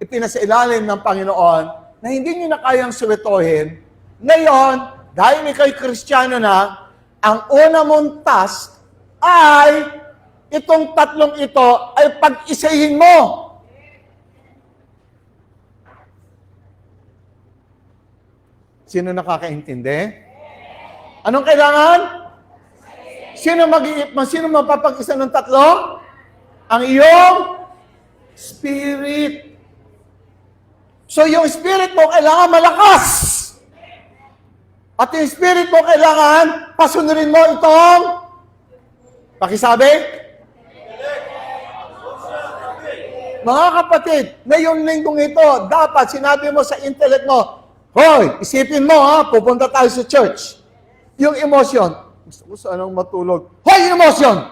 ipinasailalim ng Panginoon na hindi nyo na kayang suwetohin, ngayon, dahil ikaw'y Kristiyano na, ang una mong task ay itong tatlong ito ay pag-isahin mo. Sino nakakaintindi? Anong kailangan? Sino mapapag-isa ng tatlo? Ang iyong spirit. So yung spirit mo kailangan malakas. At yung spirit mo kailangan pasunurin mo itong pakisabi? Mga kapatid, ngayong linggong ito, dapat sinabi mo sa intellect mo, hoy, isipin mo ha, pupunta tayo sa church. Yung emotion, gusto ko sanang matulog. Hoy, emotion!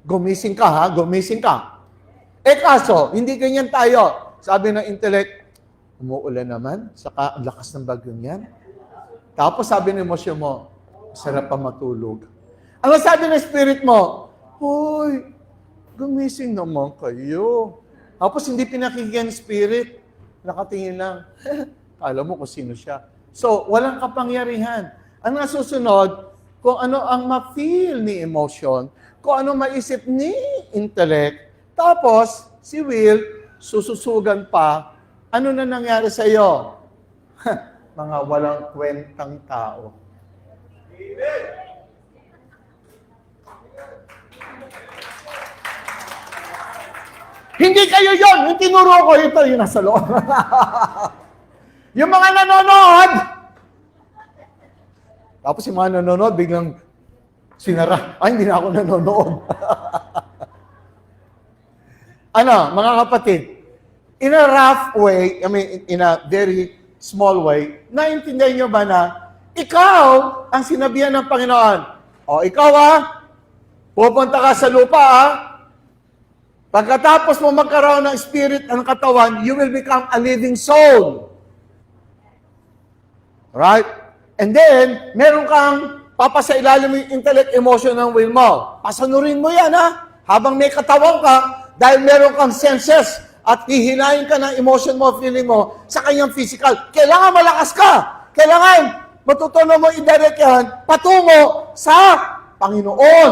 Gumising ka ha, gumising ka. Eh kaso, hindi ganyan tayo. Sabi ng intellect, umuulan naman, saka ang lakas ng bagyong yan. Tapos sabi ng emosyon mo, sarap pa matulog. Ang sabi ng spirit mo, hoy, gumising naman kayo. Tapos hindi pinakinggan ng spirit, nakatingin lang, kala mo kung sino siya. So, walang kapangyarihan. Ang nasusunod, kung ano ang ma-feel ni emotion, kung ano maisip ni intellect, tapos si will, sususugan pa, ano na nangyari sa iyo? Mga walang kwentang tao. Amen. Hindi kayo yon, yung tinuro ko, ito yung nasa loob. Yung mga nanonood, tapos yung mga nanonood, biglang sinara. Ay, hindi na ako nanonood. Ano, mga kapatid, in a rough way, I mean, in a very small way, naintindihan nyo ba na ikaw ang sinabihan ng Panginoon? O, ikaw pupunta ka sa lupa pagkatapos mo magkaroon ng spirit ng katawan, you will become a living soul. Right? And then, meron kang papasailalim mo yung intellect, emotion, and will mo. Pasanurin mo yan, Habang may katawan ka, dahil meron kang senses at hihilahin ka ng emotion mo, feeling mo sa kanyang physical. Kailangan malakas ka. Kailangan matutunan mo i-direct yan patungo sa Panginoon.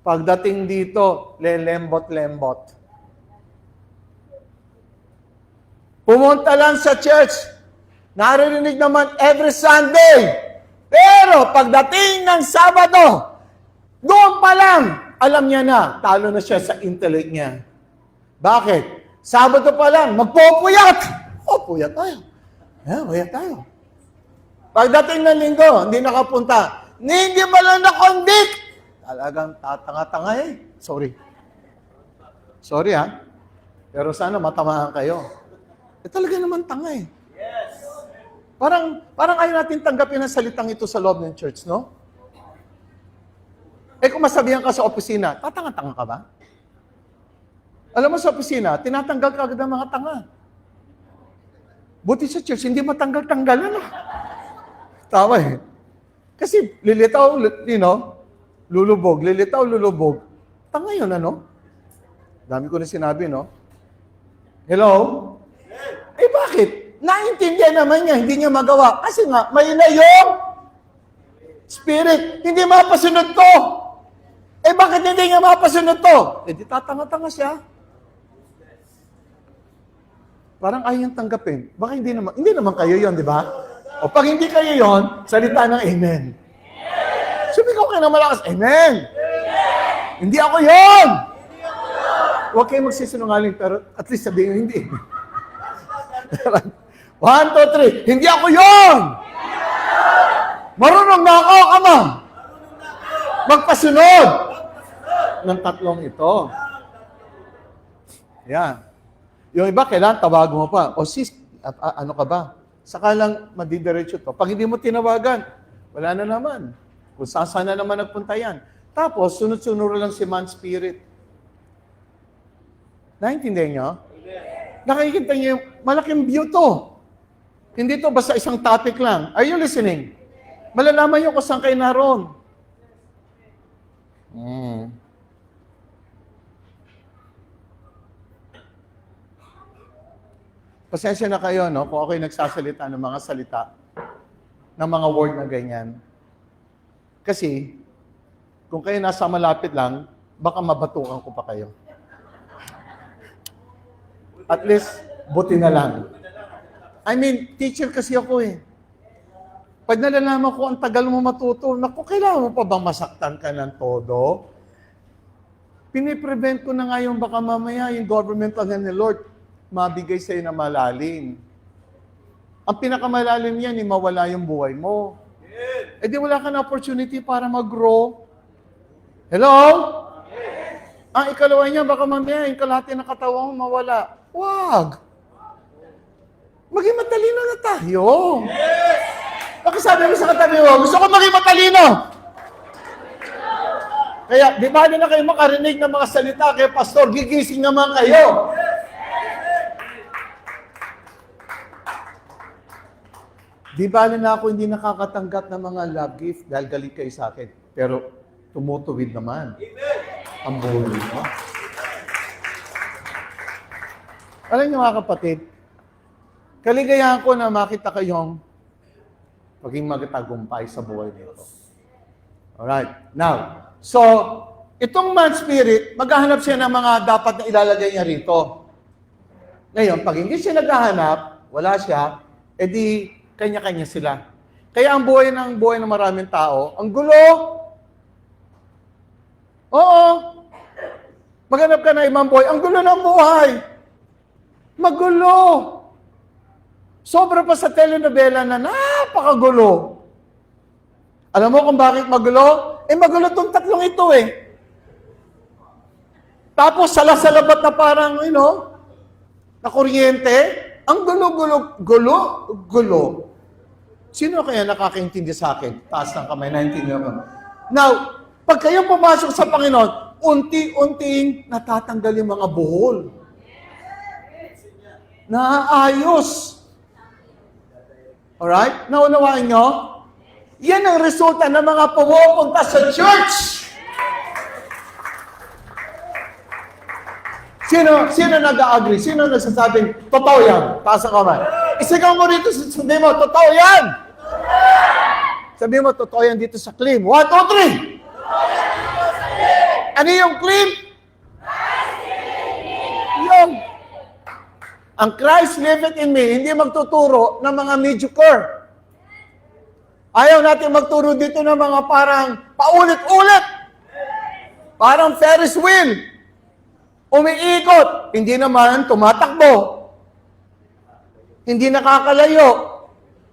Pagdating dito, lelembot-lembot. Pumunta lang sa church. Naririnig naman every Sunday. Pero pagdating ng Sabado, doon pa lang, alam niya na, talo na siya sa intellect niya. Bakit? Sabado pa lang, magpupuyat. Puyat tayo. Puyat tayo. Pagdating ng Linggo, hindi nakapunta. Hindi ba lang na-convict? Talagang tatanga-tanga eh. Sorry ha. Pero sana matamaan kayo. Talaga naman tanga eh. Yes. Parang ayaw natin tanggapin ang salitang ito sa loob ng church, no? Kung masabihan ka sa opisina, tatanga-tanga ka ba? Alam mo sa opisina, tinatanggal ka agad ng mga tanga. Buti sa church, hindi matanggal-tanggalan. Tama eh. Kasi lilitaw, lulubog. Lilitaw, lulubog. Tanga yun, ano? Dami ko na sinabi, no? Hello? Bakit? Naintindihan naman niya, hindi niya magawa. Kasi nga, may na yung spirit. Hindi mapasunod to. Bakit hindi niya mapasunod to? Di tatanga-tanga siya. Parang ayaw niyang tanggapin. Baka hindi naman kayo yon, di ba? O pag hindi kayo yon, salita ng amen. Sumigaw kayo na malakas, amen. Hindi ako yon. Huwag kayong magsisinungaling, pero at least sabihin hindi. 1, 2, 3. Hindi ako yon. Marunong na ako, Ama. Magpasunod ng tatlong ito. Yan. Yung iba, kailangan tawag mo pa. O sis, ano ka ba? Saka lang madidiretso to. Pag hindi mo tinawagan, wala na naman. Kung saan na naman nagpunta yan. Tapos, sunod-sunod lang si man spirit. Naintindihan nyo? Nakikita niyo yung malaking view to. Hindi to basta isang topic lang. Are you listening? Malalaman nyo kung saan kayo naroon. Pasensya na kayo, no? Kung ako'y nagsasalita ng mga salita, ng mga word na ganyan. Kasi, kung kayo nasa malapit lang, baka mabatukan ko pa kayo. At least, buti na lang. I mean, teacher kasi ako eh. Pag nalalaman ko, ang tagal mo matuto, naku, kailangan mo pa bang masaktan ka ng todo? Piniprevent ko na nga yung baka mamaya, yung government lang ni Lord, mabigay sa'yo na malalim. Ang pinakamalalim yan, mawala yung buhay mo. Di wala ka na opportunity para mag-grow. Hello? Ang ikalawa niya, baka mamaya, yung kalahati ng katawan mo mawala. Wag! Maging matalino na tayo. Bakit sabi mo sa katabi mo, gusto ko maging matalino. Kaya, di ba na kayo makarinig ng mga salita kay Pastor, gigising naman kayo. Di ba na ako hindi nakakatanggap ng mga love gift dahil galit kayo sa akin. Pero tumutuwid naman. Ang buhay mo. Alam niyo mga kapatid, kaligayahan ko na makita kayong maging magtagumpay sa buhay nito. Alright. Now, so, itong man spirit, maghahanap siya ng mga dapat na ilalagay niya rito. Ngayon, pag hindi siya naghahanap, wala siya, edi kanya-kanya sila. Kaya ang buhay ng maraming tao, ang gulo. Oo. Maghanap ka na ibang buhay, ang gulo ng buhay. Magulo. Sobra pa sa telenovela na napakagulo. Alam mo kung bakit magulo? Magulo tong tatlong ito eh. Tapos salasalabat na parang, na kuryente. Ang gulo. Sino kaya nakakaintindi sa akin? Taas ng kamay, naintindihan ko. Now, pag kayo pumasok sa Panginoon, unti-unting natatanggal yung mga buhol. Naayos. Alright? Naunawaan nyo? Yan ang resulta ng mga pumupunta sa church. Sino nag-agree? Sino nagsasabing, totoo yan? Taas ang kamay. Isigaw mo rito, sabi mo, totoo yan! Sabi mo, totoo yan dito sa claim. 1, 2, 3! Ano yung claim? Yung ang Christ liveth in me, hindi magtuturo ng mga mediocre. Ayaw natin magturo dito ng mga parang paulit-ulit. Parang Ferris wheel. Umiikot. Hindi naman tumatakbo. Hindi nakakalayo.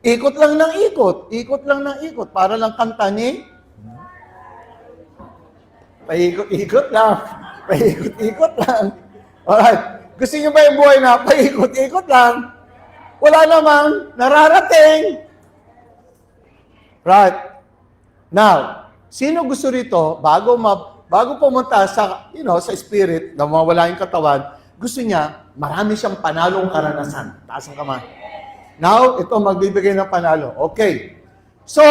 Ikot lang ng ikot. Ikot lang ng ikot. Para lang kanta ni paikot-ikot lang. Paikot-ikot lang. Alright. Gusto niyo ba yung buhay na paikot-ikot lang? Wala namang nararating. Right. Now, sino gusto rito, bago pumunta sa, sa spirit, na mawala yung katawan, gusto niya, marami siyang panalong karanasan. Taas ang kamay. Now, ito magbibigay ng panalo. Okay. So,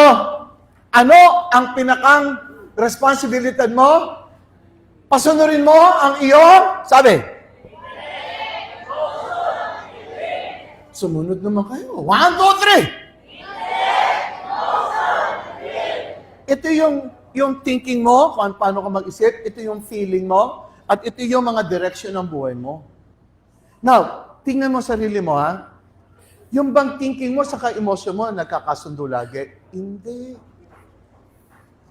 ano ang pinakang responsibilidad mo? Pasunurin mo ang iyong, sabi, sumunod naman kayo. 1, 2, 3! Ito yung thinking mo, kung paano ka mag-isip. Ito yung feeling mo. At ito yung mga direction ng buhay mo. Now, tingnan mo sarili mo, ha? Yung bang thinking mo sa ka-emotion mo, nagkakasundo lagi? Hindi.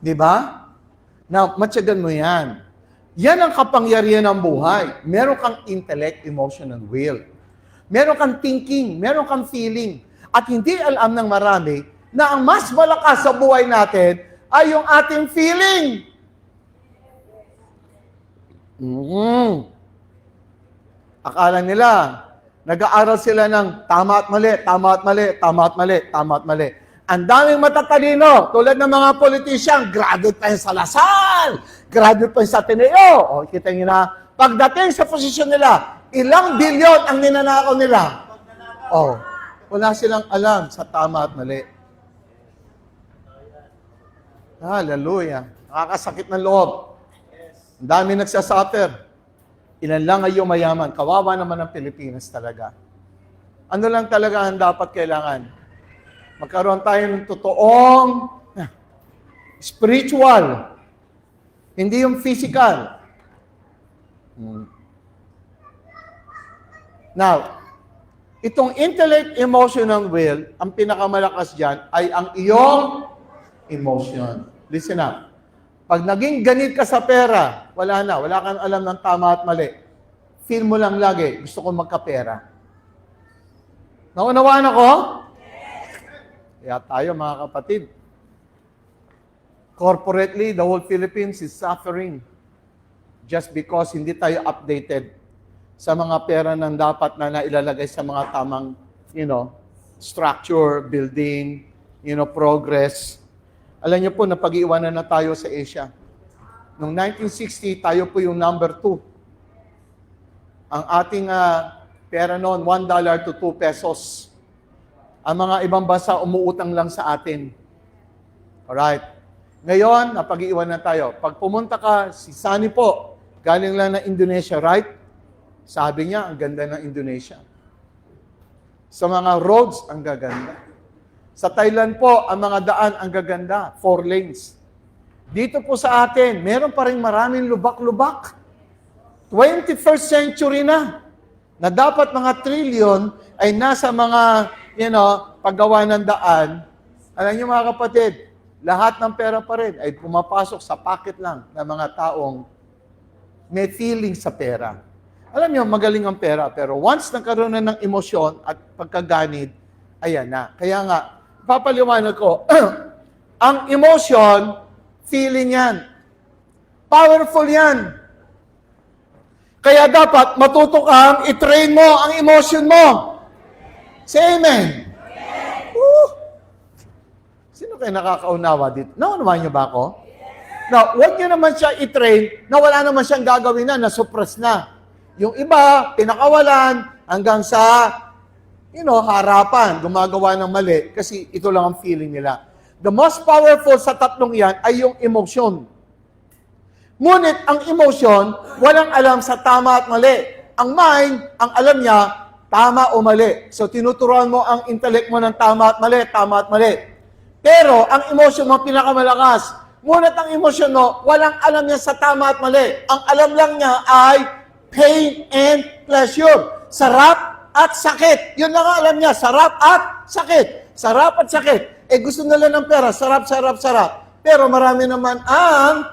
Di ba? Now, matyagan mo yan. Yan ang kapangyarihan ng buhay. Meron kang intellect, emotion, and will. Meron kang thinking, meron kang feeling. At hindi alam ng marami na ang mas malakas sa buhay natin ay yung ating feeling. Akala nila, nag-aaral sila ng tama at mali, tama at mali, tama at mali, tama at mali. Ang daming matatalino, tulad ng mga politician, graduate pa yung sa Lasal, graduate pa yung sa Ateneo. O, kita nyo na, pagdating sa posisyon nila, ilang bilyon ang ninanakaw nila. Oh, wala silang alam sa tama at mali. Hallelujah. Nakakasakit ng loob. Ang dami nagsasuffer. Ilan lang ay yung mayaman. Kawawa naman ang Pilipinas talaga. Ano lang talaga ang dapat kailangan? Magkaroon tayo ng totoong spiritual. Hindi yung physical. Now, itong intellect, emotion, and will, ang pinakamalakas dyan ay ang iyong emotion. Listen up. Pag naging ganit ka sa pera, wala kang alam ng tama at mali. Feel mo lang lagi, gusto ko magkapera. Naunawaan ako? Kaya tayo mga kapatid, corporately, the whole Philippines is suffering just because hindi tayo updated sa mga pera ng dapat na nailalagay sa mga tamang, structure, building, progress. Alam niyo po, napag-iwanan na tayo sa Asia. Noong 1960, tayo po yung number 2. Ang ating pera noon, $1 to 2 pesos. Ang mga ibang bansa, umuutang lang sa atin. Alright. Ngayon, napag-iwanan tayo. Pag pumunta ka, si Sunny po, galing lang na Indonesia, right? Sabi niya, ang ganda ng Indonesia. Sa mga roads, ang gaganda. Sa Thailand po, ang mga daan, ang gaganda. 4 lanes. Dito po sa atin, meron pa rin maraming lubak-lubak. 21st century na dapat mga trillion ay nasa mga, paggawa ng daan. Alam niyo mga kapatid, lahat ng pera pa rin ay pumapasok sa pocket lang ng mga taong may feeling sa pera. Alam niyo, magaling ang pera, pero once nagkaroon na ng emosyon at pagkaganid, ayan na. Kaya nga, papaliwanag ko, ang emotion, feeling yan. Powerful yan. Kaya dapat matuto kang i-train mo ang emotion mo. Say amen. Sino kayo nakakaunawa dito? Naunawa niyo ba ako? Now, huwag niyo naman siya i-train na wala naman siyang gagawin na-suppress na. Yung iba, pinakawalan hanggang sa, harapan, gumagawa ng mali kasi ito lang ang feeling nila. The most powerful sa tatlong yan ay yung emotion. Ngunit ang emotion, walang alam sa tama at mali. Ang mind, ang alam niya, tama o mali. So, tinuturuan mo ang intellect mo ng tama at mali, tama at mali. Pero, ang emotion mo, pinakamalakas. Ngunit ang emosyon mo, walang alam niya sa tama at mali. Ang alam lang niya ay pain and pleasure. Sarap at sakit. Yun lang ang alam niya, sarap at sakit. Sarap at sakit. Gusto nila ng pera, sarap, sarap, sarap. Pero marami naman ang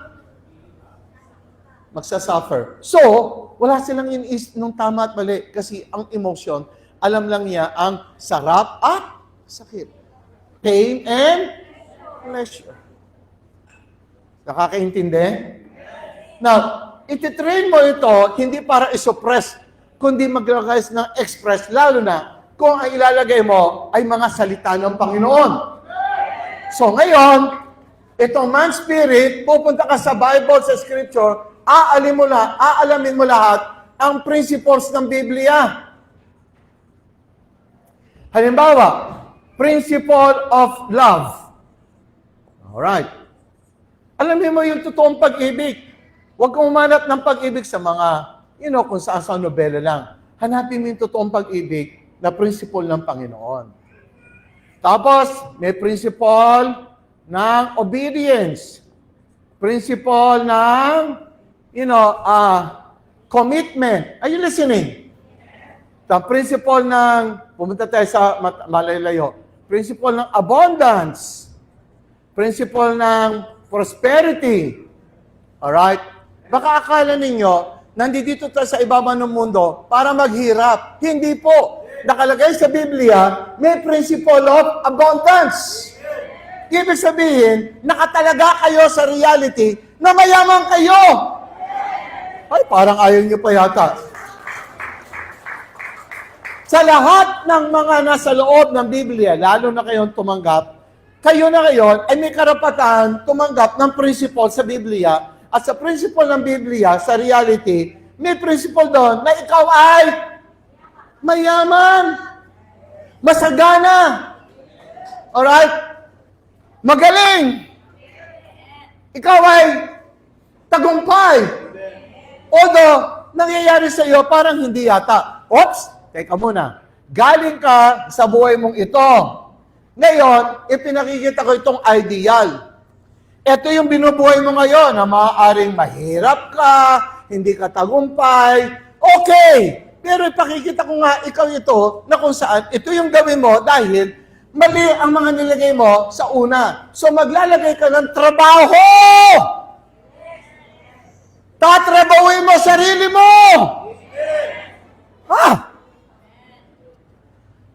magsasuffer. So, wala silang iniisip nung tama at mali kasi ang emotion, alam lang niya ang sarap at sakit. Pain and pleasure. Nakakaintindi? Now, ititrain mo ito hindi para isuppress, kundi maglagay ng express, lalo na kung ang ilalagay mo ay mga salita ng Panginoon. So ngayon, itong man spirit, pupunta ka sa Bible, sa Scripture, aalamin mo lahat ang principles ng Biblia. Halimbawa, principle of love. Alright. Alamin mo yung totoong pag-ibig. Huwag kang umanap ng pag-ibig sa mga, kung saan nobela lang. Hanapin mo yung totoong pag-ibig na principle ng Panginoon. Tapos, may principle ng obedience. Principle ng, commitment. Are you listening? The principle ng, pumunta tayo sa malalayo, principle ng abundance. Principle ng prosperity. Alright? Baka akala ninyo, nandito tayo sa ibaba ng mundo para maghirap. Hindi po. Nakalagay sa Biblia, may principle of abundance. Ibig sabihin, nakatalaga kayo sa reality na mayaman kayo. Ay, parang ayaw nyo pa yata. Sa lahat ng mga nasa loob ng Biblia, lalo na kayong tumanggap, kayo na ngayon ay may karapatan tumanggap ng principle sa Biblia. At sa principle ng Biblia, sa reality, may principle doon na ikaw ay mayaman, masagana, alright? Magaling, ikaw ay tagumpay. Although, nangyayari sa iyo, parang hindi yata. Oops, teka muna. Galing ka sa buhay mong ito. Ngayon, ipinakikita ko itong ideal. Ito yung binubuhay mo ngayon, na maaaring mahirap ka, hindi ka tagumpay. Okay, pero ipakikita ko nga ikaw ito, na kung saan, ito yung gawin mo dahil mali ang mga nilagay mo sa una. So maglalagay ka ng trabaho! Tatrabahuin mo sarili mo! Ha?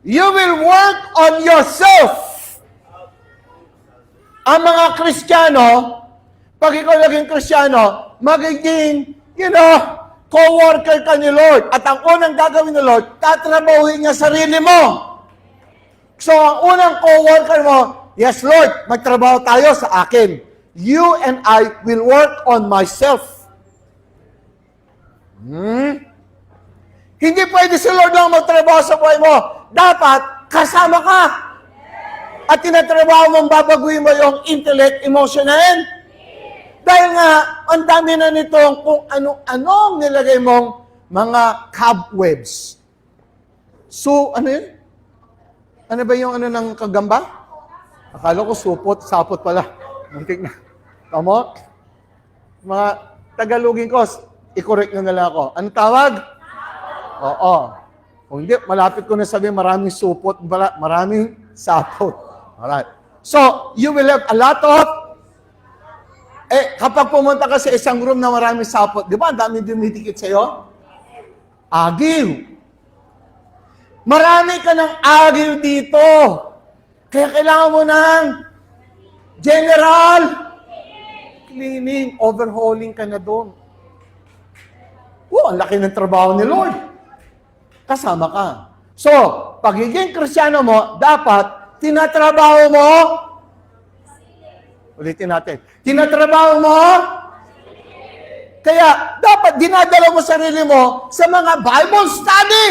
You will work on yourself. Ang mga Kristiyano, pag ikaw naging Kristiyano, magiging, co-worker ka ni Lord. At ang unang gagawin ni Lord, tatrabahuin niya sarili mo. So, ang unang co-worker mo, yes, Lord, magtrabaho tayo sa akin. You and I will work on myself. Hindi pwede si Lord lang magtrabaho sa buhay mo. Dapat, kasama ka. At tinatrabaho mong babaguhin mo yung intellect, emotion na yan. Dahil nga, ang dami na nitong kung ano-anong nilagay mong mga cobwebs. So, ano yun? Ano ba yung ng kagamba? Akala ko sapot pala. Muntik na. Tama? Mga Tagalogin ko, i-correct nyo na lang ako. Anong tawag? Oo. Kung hindi, malapit ko na sabihin, maraming supot, maraming sapot. Alright. So, you will have a lot of, kapag pumunta ka sa isang room na maraming sapot, di ba, ang dami dumidikit sa'yo? Agiw. Marami ka ng agiw dito. Kaya kailangan mo ng general cleaning, overhauling ka na doon. Ang laki ng trabaho ni Lord. Kasama ka. So, pagiging Kristiyano mo, dapat tinatrabaho mo. Ulitin natin. Tinatrabaho mo. Kaya, dapat dinadala mo sarili mo sa mga Bible study.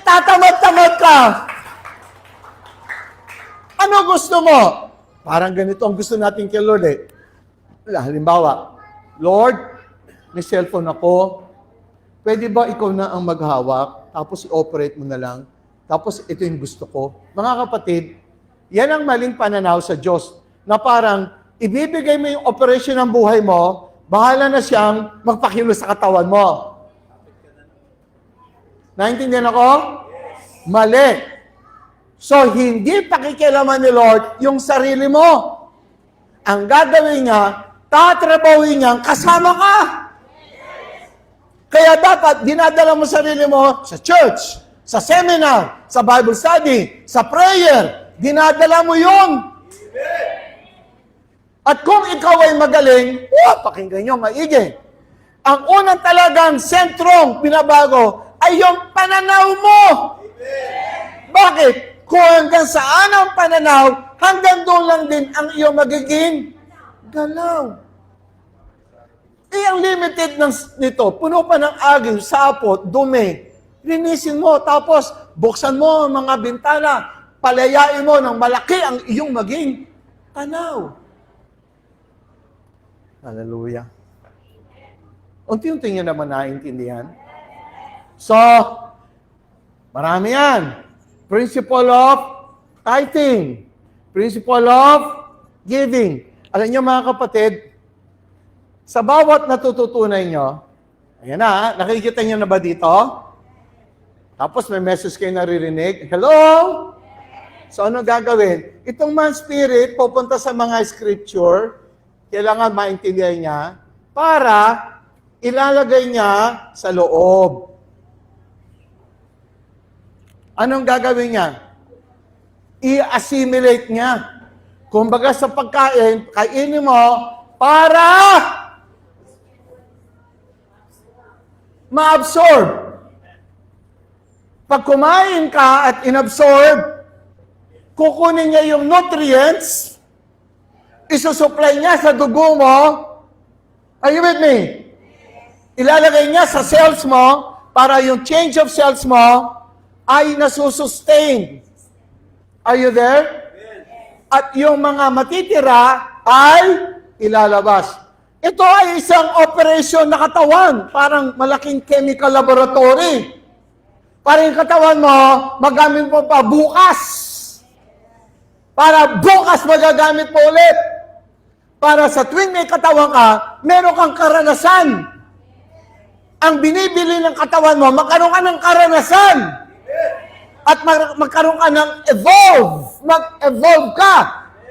Tatamad-tamad ka. Ano gusto mo? Parang ganito ang gusto natin kay Lord Halimbawa, Lord, may cellphone ako. Pwede ba ikaw na ang maghawak, tapos i-operate mo na lang, tapos ito yung gusto ko? Mga kapatid, yan ang maling pananaw sa Diyos, na parang ibibigay mo yung operation ng buhay mo, bahala na siyang magpakilos sa katawan mo. Naintindihan ako? Mali. So, hindi pakikialaman ni Lord yung sarili mo. Ang gagawin niya, tatrabawin niya, kasama ka. Kaya dapat, dinadala mo sarili mo sa church, sa seminar, sa Bible study, sa prayer. Dinadala mo yun. At kung ikaw ay magaling, pakinggan nyo, maigi. Ang unang talagang sentrong binabago ay yung pananaw mo. Bakit? Kung hanggang saan ang pananaw, hanggang doon lang din ang iyong magiging galaw. Ang limited nito, puno pa ng agil, sapot, dumi. Linisin mo, tapos buksan mo ang mga bintana, palayain mo ng malaki ang iyong maging tanaw. Hallelujah. Unti-unti nyo naman naiintindihan. So, marami yan. Principle of tithing. Principle of giving. Alam nyo mga kapatid, sa bawat natututunan nyo, ayan na, nakikita nyo na ba dito? Tapos may message kayo naririnig. Hello? So ano gagawin? Itong man spirit, pupunta sa mga scripture, kailangan maintindihan niya, para ilalagay niya sa loob. Anong gagawin niya? I-assimilate niya. Kumbaga sa pagkain, kainin mo para ma-absorb. Pag kumain ka at inabsorb, kukunin niya yung nutrients, isusupply niya sa dugo mo. Are you with me? Ilalagay niya sa cells mo para yung change of cells mo ay nasusustain. Are you there? At yung mga matitira ay ilalabas. Ito ay isang operation na katawan, parang malaking chemical laboratory. Para yung katawan mo, magamit mo pa bukas. Para bukas magagamit mo ulit. Para sa tuwing may katawan ka, meron kang karanasan. Ang binibili ng katawan mo, magkaroon ka ng karanasan. At magkaroon ka ng evolve. Mag-evolve ka.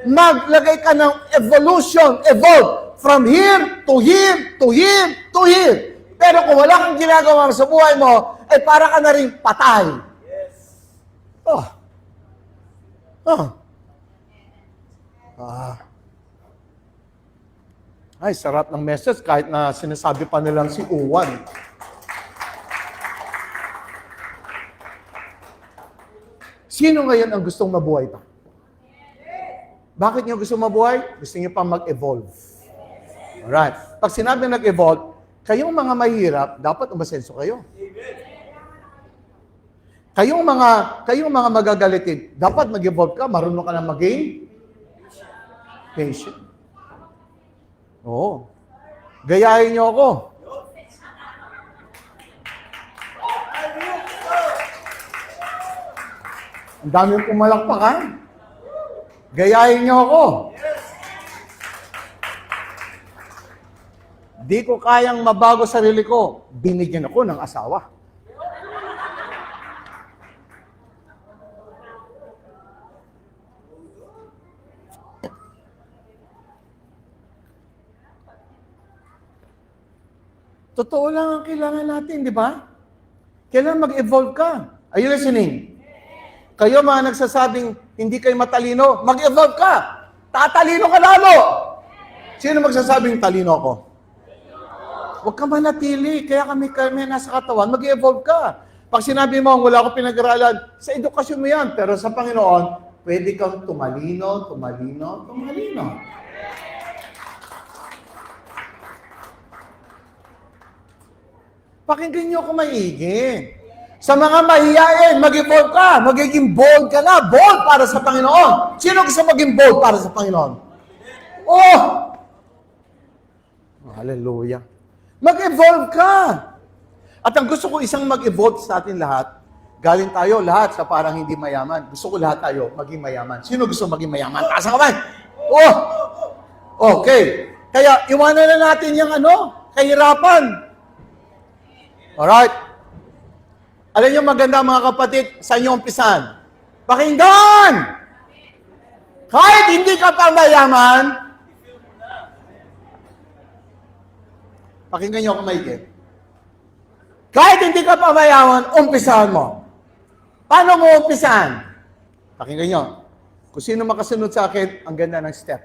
Maglagay ka ng evolution. Evolve. From here, to here, to here, to here. Pero kung wala kang ginagawa sa buhay mo, ay para ka na rin patay. Yes. Ay, sarap ng message kahit na sinasabi pa nilang si Uwan. Sino ngayon ang gustong mabuhay pa? Bakit niyo gusto mabuhay? Gusto niyo pa mag-evolve. Alright. Pag sinabi nag-evolve, kayong mga mahirap, dapat umasenso kayo. Kayong mga magagalitin, dapat mag-evolve ka, marunong ka na maging patient. Oo. Gayahin niyo ako. Ang dami pong malakpakan. Gayahin niyo ako. Di ko kayang mabago sarili ko. Binigyan ako ng asawa. Totoo lang ang kailangan natin, di ba? Kailangan mag-evolve ka. Are you listening? Kayo mga nagsasabing hindi kayo matalino, mag-evolve ka. Tatalino ka lalo. Sino magsasabing talino ako? Huwag ka manatili. Kaya kami nasa katawan, mag-evolve ka. Pag sinabi mo, wala ako pinag-aralan, sa edukasyon mo yan. Pero sa Panginoon, pwede kang tumalino. Pakinggan niyo ako maigi. Sa mga mahihain, mag-evolve ka. Magiging bold ka na. Bold para sa Panginoon. Sino gusto maging bold para sa Panginoon? Oh! Hallelujah. Mag-evolve ka. At ang gusto ko isang mag-evolve sa atin lahat, galing tayo lahat sa parang hindi mayaman. Gusto ko lahat tayo maging mayaman. Sino gusto maging mayaman? Taas ang kamay! Oh! Okay. Kaya iwanan na natin yung kahirapan. Alright? Alam niyo maganda mga kapatid, sa inyo umpisan. Pakinggan! Kahit hindi ka pa mayaman, pakinggan niyo ako maigi. Kahit hindi ka pa mayaman, umpisahan mo. Paano mo umpisahan? Pakinggan niyo. Kung sino makasunod sa akin, ang ganda ng step.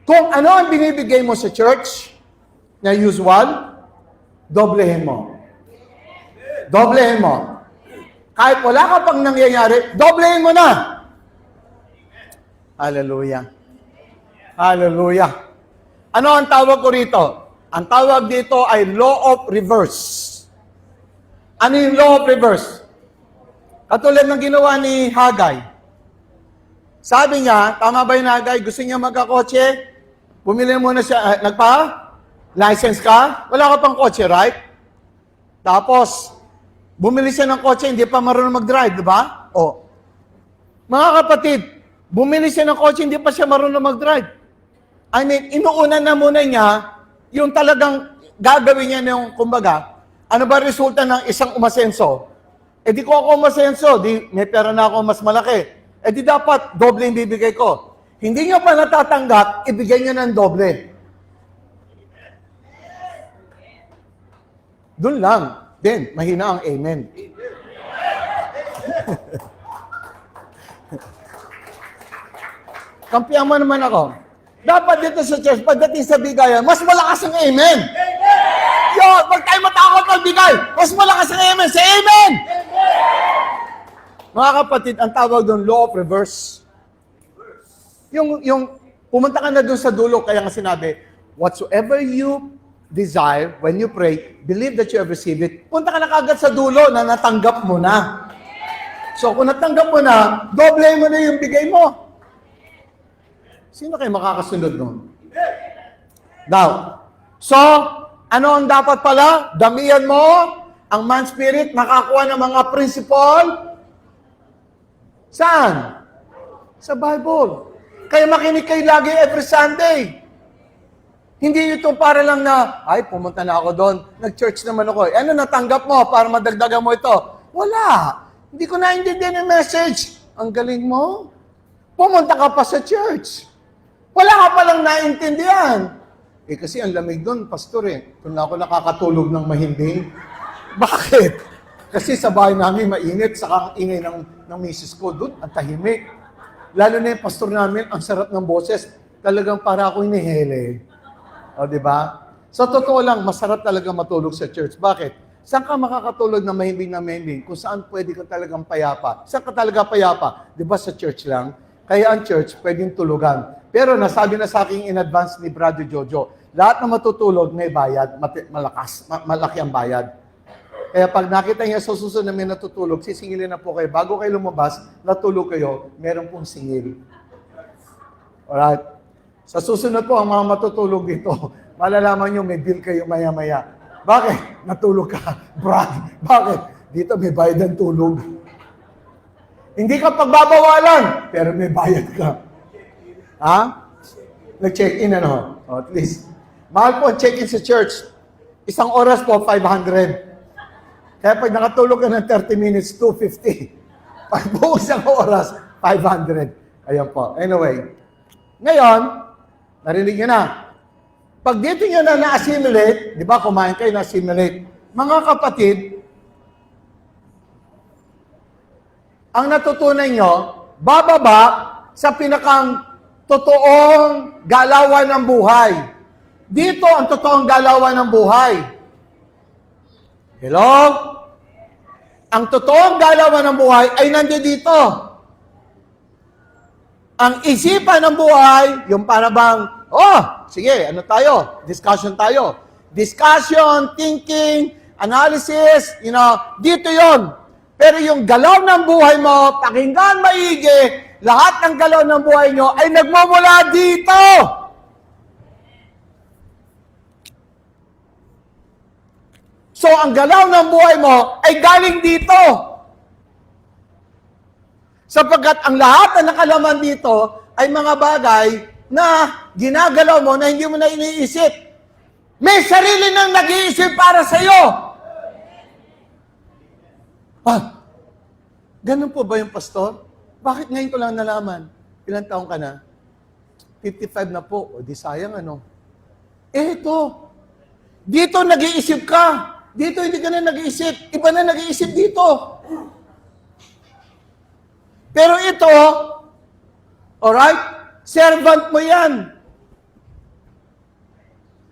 Kung ano ang binibigay mo sa church na usual, doblehin mo. Doblehin mo. Kahit wala ka pang nangyayari, doblehin mo na. Hallelujah. Hallelujah. Ano ang tawag ko rito? Ang tawag dito ay law of reverse. Ano yung law of reverse? Katulad ng ginawa ni Hagay. Sabi niya, tama ba yung Hagay? Gusto niya magkakotse? Bumili muna siya, license ka? Wala ka pang kotse, right? Tapos, bumili siya ng kotse, hindi pa marunong mag-drive, di ba? O. Mga kapatid, bumili siya ng kotse, hindi pa siya marunong mag-drive. I mean, inuuna na muna niya, yung talagang gagawin niya ng, kumbaga, ano ba resulta ng isang umasenso? Eh di ko ako umasenso, di may pera na ako mas malaki. Eh di dapat doble yung bibigay ko. Hindi niyo pa natatanggap, ibigay niyo ng doble. Doon lang. Then, mahina ang amen. Kampiyan mo naman ako. Dapat dito sa church, pagdating sa bigayan, mas malakas ang amen. Yo, wag tayo matakot magbigay. Mas malakas ang amen. Say amen! Mga kapatid, ang tawag doon, law of reverse. Yung pumunta ka na doon sa dulo, kaya nga sinabi, whatsoever you desire, when you pray, believe that you have received it. Punta ka na kagad sa dulo na natanggap mo na. So, kung natanggap mo na, doble mo na yung bigay mo. Sino kayo makakasunod nun? Now, so, ano ang dapat pala? Damihan mo ang man spirit, makakuha ng mga principle. Saan? Sa Bible. Kaya makinig kayo lagi every Sunday. Hindi ito para lang na, ay, pumunta na ako doon. Nag-church naman ako. Ano natanggap mo para madagdagan mo ito? Wala. Hindi ko naintindihan yung message. Ang galing mo. Pumunta ka pa sa church. Wala ka palang naintindihan. Eh kasi ang lamig doon, pastor eh. Kung ako nakakatulog ng mahimbing. Bakit? Kasi sa bahay namin mainit, saka ang ingay ng misis ko doon, ang tahimik. Lalo na yung pastor namin, ang sarap ng boses. Talagang para ako inihele. O, di ba? Sa totoo lang, masarap talaga matulog sa church. Bakit? Saan ka makakatulog na mahimbing? Kung saan pwede ka talagang payapa? Saan ka talaga payapa? Di ba sa church lang? Kaya ang church, pwedeng tulugan. Pero nasabi na sa akin in advance ni Brother Jojo, lahat na matutulog may bayad, malaki ang bayad. Kaya pag nakita niya sa susunod na may natutulog, sisingilin na po kayo. Bago kayo lumabas, natulog kayo, meron pong singil. Alright? Sa susunod po, ang mga matutulog dito, malalaman nyo may bill kayo maya-maya. Bakit? Natulog ka. Brad, bakit? Dito may bayad ng tulog. Hindi ka pagbabawalan, pero may bayad ka. Ha? Nag-check-in ano? Oh, at least. Mahal po check-in sa church. Isang oras po, 500. Kaya pag nakatulog ka ng 30 minutes, 250. Pag buong isang oras, 500. Ayan po. Anyway. Ngayon, narinig nyo na. Pag dito nyo na na-assimilate, di ba kumain kayo na-assimilate, mga kapatid, ang natutunan nyo, bababa sa pinakang totoong galawan ng buhay. Dito ang totoong galawan ng buhay. Hello? Ang totoong galawan ng buhay ay nandiyo dito. Ang isipan ng buhay, yung para bang, sige, ano tayo? Discussion tayo. Discussion, thinking, analysis, dito yon. Pero yung galaw ng buhay mo, pakinggan maigi, lahat ng galaw ng buhay nyo ay nagmumula dito. So, So, ang galaw ng buhay mo ay galing dito. Sapagkat ang lahat na nakalaman dito ay mga bagay na ginagalaw mo na hindi mo na iniisip. May sarili nang nag-iisip para sa iyo. Ganun po ba yung pastor? Bakit ngayon ko lang nalaman? Ilang taong ka na? 55 na po. O di sayang ano. Ito. Dito nag-iisip ka. Dito hindi ka na nag-iisip. Iba na nag-iisip dito. Pero ito, alright, servant mo yan.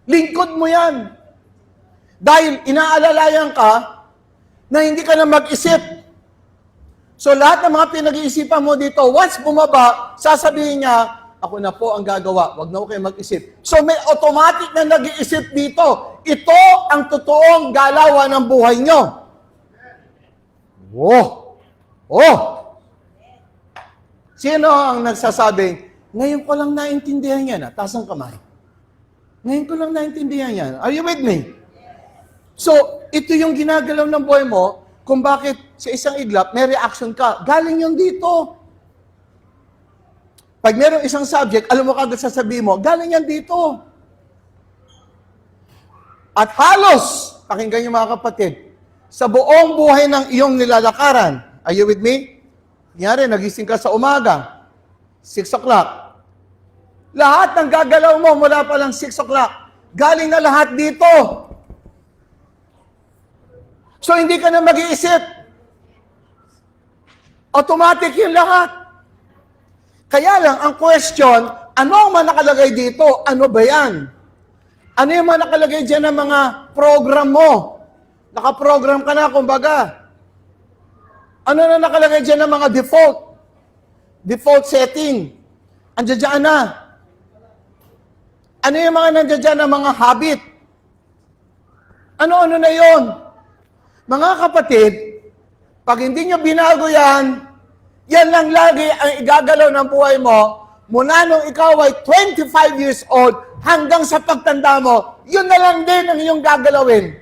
Lingkod mo yan. Dahil inaalalayan ka na hindi ka na mag-isip. So lahat ng mga pinag-iisipan mo dito, once bumaba, sasabihin niya, ako na po ang gagawa, wag na ako kayo mag-isip. So may automatic na nag-iisip dito. Ito ang totoong galawan ng buhay nyo. Oh! Sino ang nagsasabing, ngayon ko lang naintindihan yan, taas ang kamay. Ngayon ko lang naintindihan yan. Are you with me? So, ito yung ginagalaw ng buhay mo, kung bakit sa isang iglap, may reaction ka. Galing yun dito. Pag merong isang subject, alam mo kagad sasabihin mo, galing yan dito. At halos, pakinggan niyo mga kapatid, sa buong buhay ng iyong nilalakaran, are you with me? Kunyari, nagising ka sa umaga, 6 o'clock. Lahat ng gagalaw mo mula pa lang 6 o'clock, galing na lahat dito. So, hindi ka na mag-iisip. Automatic yung lahat. Kaya lang, ang question, ano ang mga nakalagay dito? Ano ba yan? Ano yung mga nakalagay dyan ng mga program mo? Nakaprogram ka na, kumbaga. Ano na nakalagay dyan ng mga default setting? Andiyan dyan na. Ano yung mga nandiyan dyan ng mga habit? Ano na yon? Mga kapatid, pag hindi nyo binago yan, yan lang lagi ang igagalaw ng buhay mo, mula nung ikaw ay 25 years old, hanggang sa pagtanda mo, yun na lang din ang iyong gagalawin.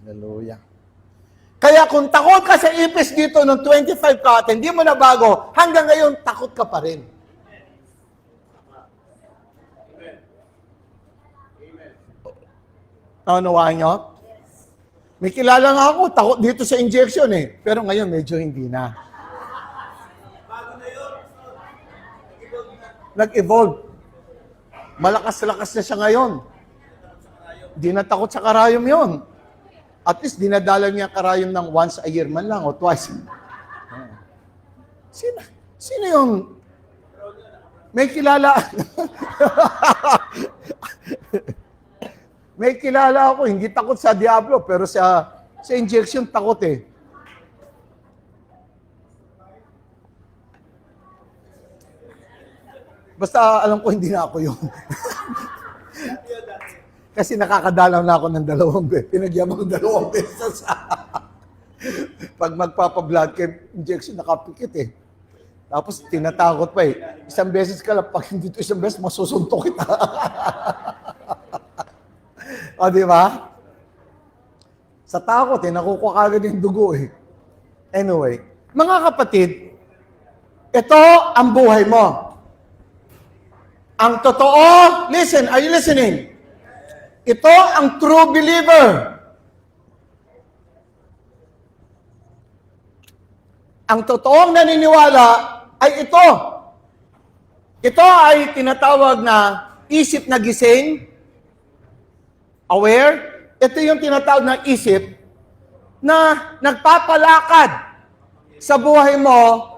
Hallelujah. Kaya kung takot ka sa ipis dito ng 25 ka at hindi mo na bago, hanggang ngayon, takot ka pa rin. Naunawaan nyo? May kilala nga ako, takot dito sa injection eh. Pero ngayon, medyo hindi na. Nag-evolve. Malakas-lakas na siya ngayon. Di na takot sa karayom yon. At least, dinadala niya karayom ng once a year man lang o twice. Sino yung... May kilala... May kilala ako, hindi takot sa Diablo, pero sa injection takot eh. Basta alam ko hindi na ako yun. Kasi nakakadalaw na ako ng 2 beses. Pinagyan mo ng 2 beses. Pag magpapa-blood injection, nakapikit eh. Tapos tinatakot pa eh. 1 beses ka lang, pag hindi 1 beses, masusuntok kita. O, di ba? Sa takot eh, nakukuha kagad yung dugo eh. Anyway, mga kapatid, ito ang buhay mo. Ang totoo, listen, are you listening? Ito ang true believer. Ang totoong naniniwala ay ito. Ito ay tinatawag na isip na gising, aware. Ito yung tinatawag na isip na nagpapalakad sa buhay mo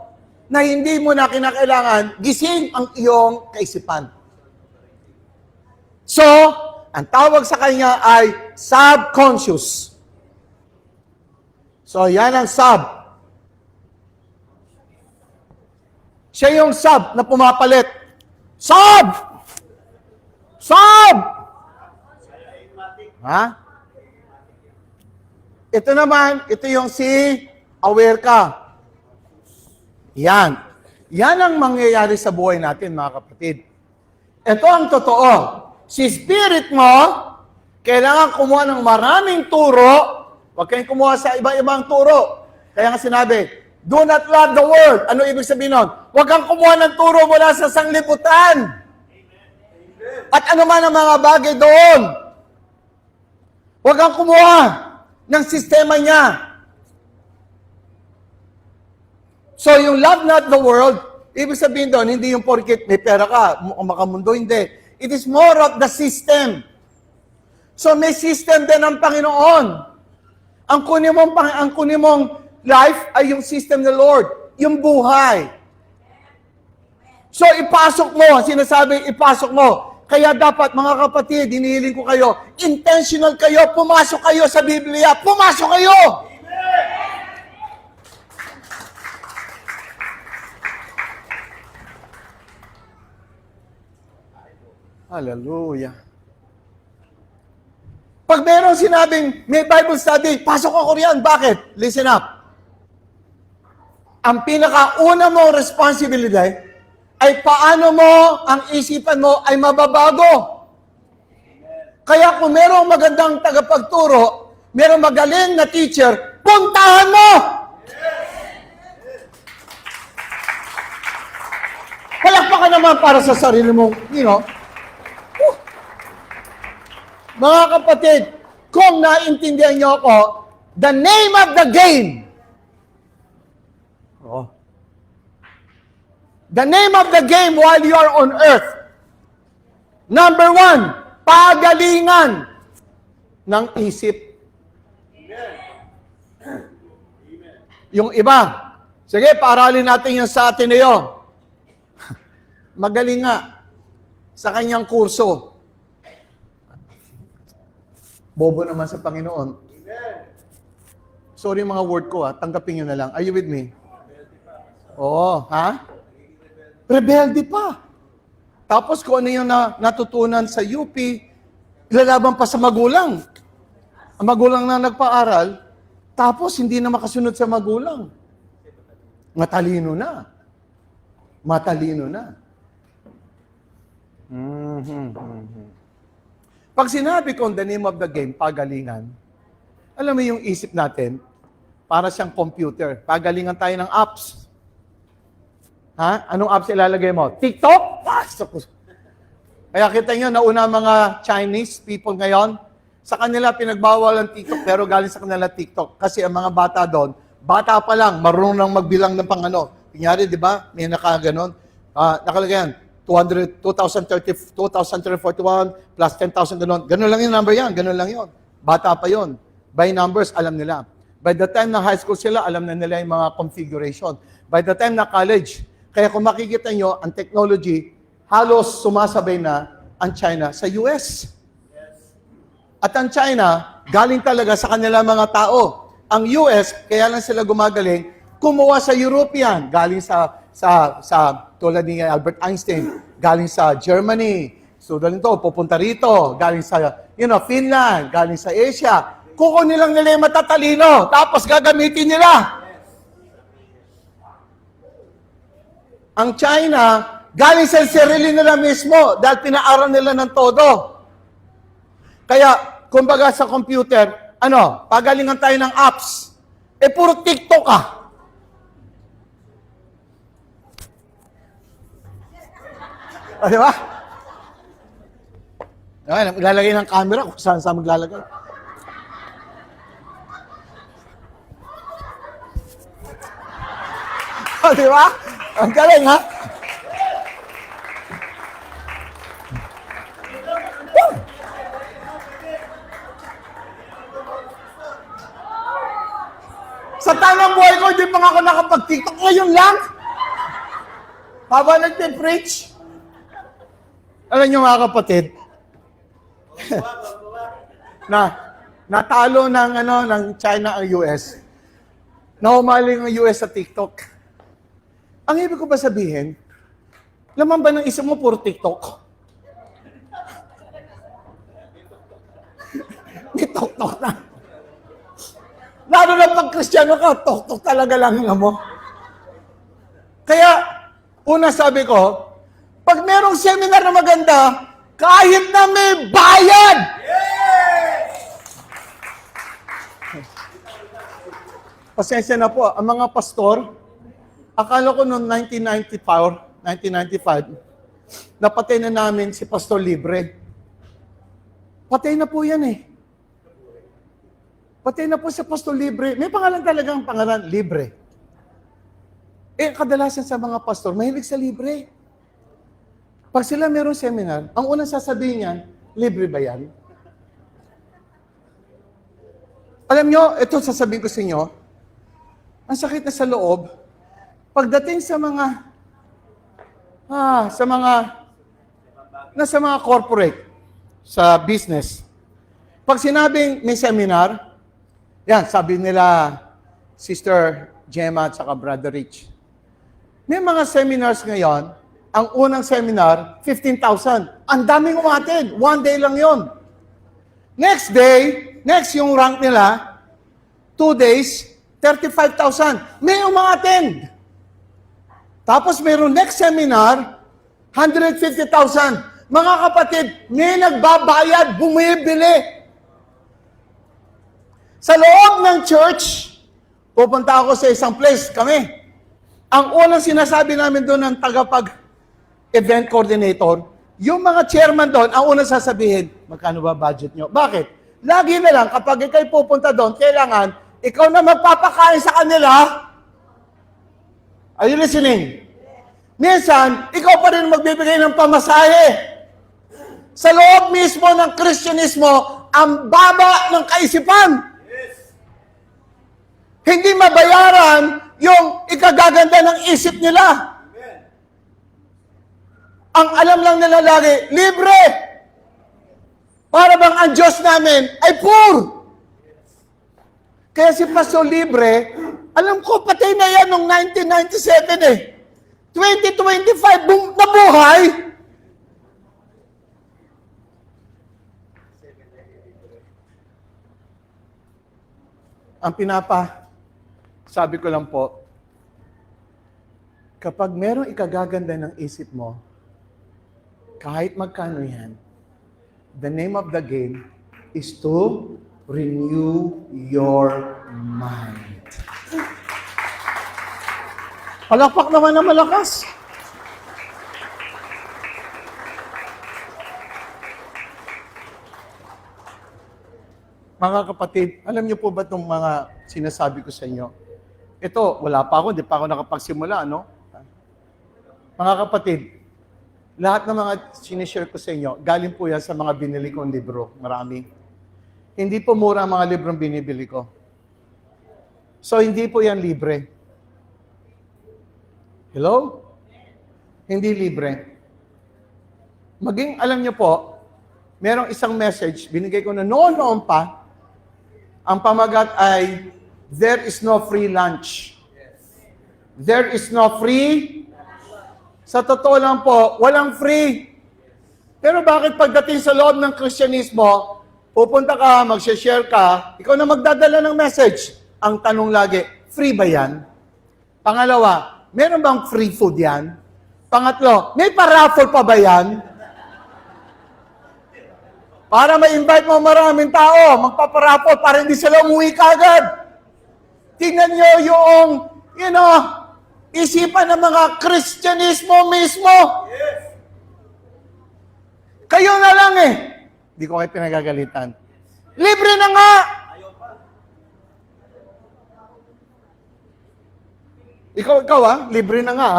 na hindi mo na kinakailangan gising ang iyong kaisipan. So, ang tawag sa kanya ay subconscious. So, yan ang sub. Siya yung sub na pumapalit. Sub! Sub! Ha? Ito naman, ito yung si aware ka. Yan. Yan ang mangyayari sa buhay natin, mga kapatid. Ito ang totoo. si spirit mo, kailangan kumuha ng maraming turo. Huwag kayong kumuha sa iba-ibang turo. Kaya nga sinabi, do not love the world. Ano ibig sabihin nun? Huwag kang kumuha ng turo mula sa sanglibutan. At ano man ang mga bagay doon. Huwag kang kumuha ng sistema niya. So yung love not the world, ibig sabihin doon, hindi yung porkit may pera ka, makamundo, hindi. It is more of the system. So may system din ang Panginoon. Ang kunin mong life ay yung system ng Lord, yung buhay. So ipasok mo, sinasabi ipasok mo. Kaya dapat mga kapatid, hinihiling ko kayo, intentional kayo, pumasok kayo sa Biblia, pumasok kayo! Hallelujah. Pag mayroong sinabing may Bible study, pasok ako riyan. Bakit? Listen up. Ang pinakauna mong responsibility ay paano mo ang isipan mo ay mababago. Kaya kung mayroong magandang tagapagturo, mayroong magaling na teacher, puntahan mo! Palakpakan naman para sa sarili mong, Mga kapatid, kung naintindihan niyo ako, the name of the game. The name of the game while you are on earth. Number 1, pagalingan ng isip. Yung iba, sige, paaralin natin yung sa Ateneo. Magaling nga sa kanyang kurso. Bobo naman sa Panginoon. Sorry mga word ko tanggapin nyo na lang. Are you with me? Oo, ha? Rebelde pa. Tapos kung ano yung natutunan sa UP, ilalaban pa sa magulang. Ang magulang na nagpaaral, tapos hindi na makasunod sa magulang. Matalino na. Matalino na. Pag sinabi ko the name of the game, pagalingan, alam mo yung isip natin, para siyang computer. Pagalingan tayo ng apps. Ha? Anong apps ilalagay mo? TikTok? Kaya kita nyo, nauna mga Chinese people ngayon, sa kanila pinagbawal ang TikTok, pero galing sa kanila TikTok. Kasi ang mga bata doon, bata pa lang, marunong nang magbilang ng pangano. Kunyari, di ba? May nakaganon. Nakalagay yan. 2031 plus 10,000 ganun. Ganun lang yung number yan. Ganun lang yun. Bata pa yun. By numbers, alam nila. By the time na high school sila, alam na nila yung mga configuration. By the time na college, kaya kung makikita nyo, ang technology, halos sumasabay na ang China sa US. At ang China, galing talaga sa kanila mga tao. Ang US, kaya lang sila gumagaling, kumuha sa European, galing sa tulad ni Albert Einstein, galing sa Germany, so ito, pupunta rito, galing sa, Finland, galing sa Asia, kukunin lang nila yung matatalino, tapos gagamitin nila. Ang China, galing sa sarili nila mismo, dahil pinaaral nila ng todo. Kaya, kumbaga sa computer, pagalingan tayo ng apps, puro TikTok . Di ba? Maglalagay ng camera kung saan maglalagay. Di ba? Ang galing, ha? Sa tanang buhay ko, hindi pa nga ako nakapag-TikTok. Ngayon lang. Habang nagpe-preach. Alam niyo mga kapatid, natalo ng China ang US. Naumaling ang US sa TikTok. Ang ibig ko ba sabihin, laman ba ng isip mo puro TikTok? May tok-tok na. Lalo na pag Kristiyano ka, tok-tok talaga lang nga mo. Kaya, una sabi ko, pag merong seminar na maganda, Kahit na may bayad! Pasensya na po, ang mga pastor, akala ko noong 1995, napatay na namin si Pastor Libre. Patay na po yan eh. Patay na po si Pastor Libre. May pangalan talagang pangalan, Libre. Kadalasan sa mga pastor, mahilig sa libre. Pag sila mayroong seminar, ang unang sasabihin niyan, libre ba yan? Alam nyo, ito sasabihin ko sa inyo, ang sakit na sa loob, pagdating sa mga nasa mga corporate, sa business, pag sinabing may seminar, yan, sabi nila, Sister Gemma at saka Brother Rich, may mga seminars ngayon, ang unang seminar, 15,000. Ang daming umattend. One day lang yon. Next day, next yung rank nila, 2 days, 35,000. May umattend. Tapos mayroong next seminar, 150,000. Mga kapatid, may nagbabayad, bumibili. Sa loob ng church, pupunta ako sa isang place, kami. Ang unang sinasabi namin doon ng event coordinator, yung mga chairman doon, ang unang sasabihin, magkano ba budget nyo? Bakit? Lagi na lang, kapag ikaw'y pupunta doon, kailangan, ikaw na magpapakain sa kanila. Are you listening? Minsan, ikaw pa rin magbibigay ng pamasahe. Sa loob mismo ng Kristyanismo, ang baba ng kaisipan. Hindi mabayaran yung ikagaganda ng isip nila. Ang alam lang nila lagi, libre. Para bang ang Diyos namin ay poor. Kaya si Pastor Libre, alam ko patay na yan noong 1997 eh. 2025, nabuhay. Ang sabi ko lang po, kapag merong ikagaganda ng isip mo, kahit magkano yan, the name of the game is to renew your mind. Palakpak naman na malakas. Mga kapatid, alam niyo po ba itong mga sinasabi ko sa inyo? Ito, wala pa ako, hindi pa ako nakapagsimula, no? Mga kapatid, lahat ng mga sinishare ko sa inyo, galing po yan sa mga binili kong libro. Marami. Hindi po mura ang mga librong binibili ko. So, hindi po yan libre. Hello? Hindi libre. Maging, alam niyo po, merong isang message, binigay ko na noon pa, ang pamagat ay, there is no free lunch. There is no free. Sa totoo lang po, walang free. Pero bakit pagdating sa loob ng Kristyanismo, pupunta ka, mag-share ka, ikaw na magdadala ng message. Ang tanong lagi, free ba yan? Pangalawa, meron bang free food yan? Pangatlo, may paraffle pa ba yan? Para ma-invite mo maraming tao, magpaparaffle para hindi sila umuwi kagad. Tingnan nyo yung, isipan ng mga Kristyanismo mismo. Yes. Kayo na lang eh. Hindi ko kayo pinagagalitan. Libre na nga! Ikaw libre na nga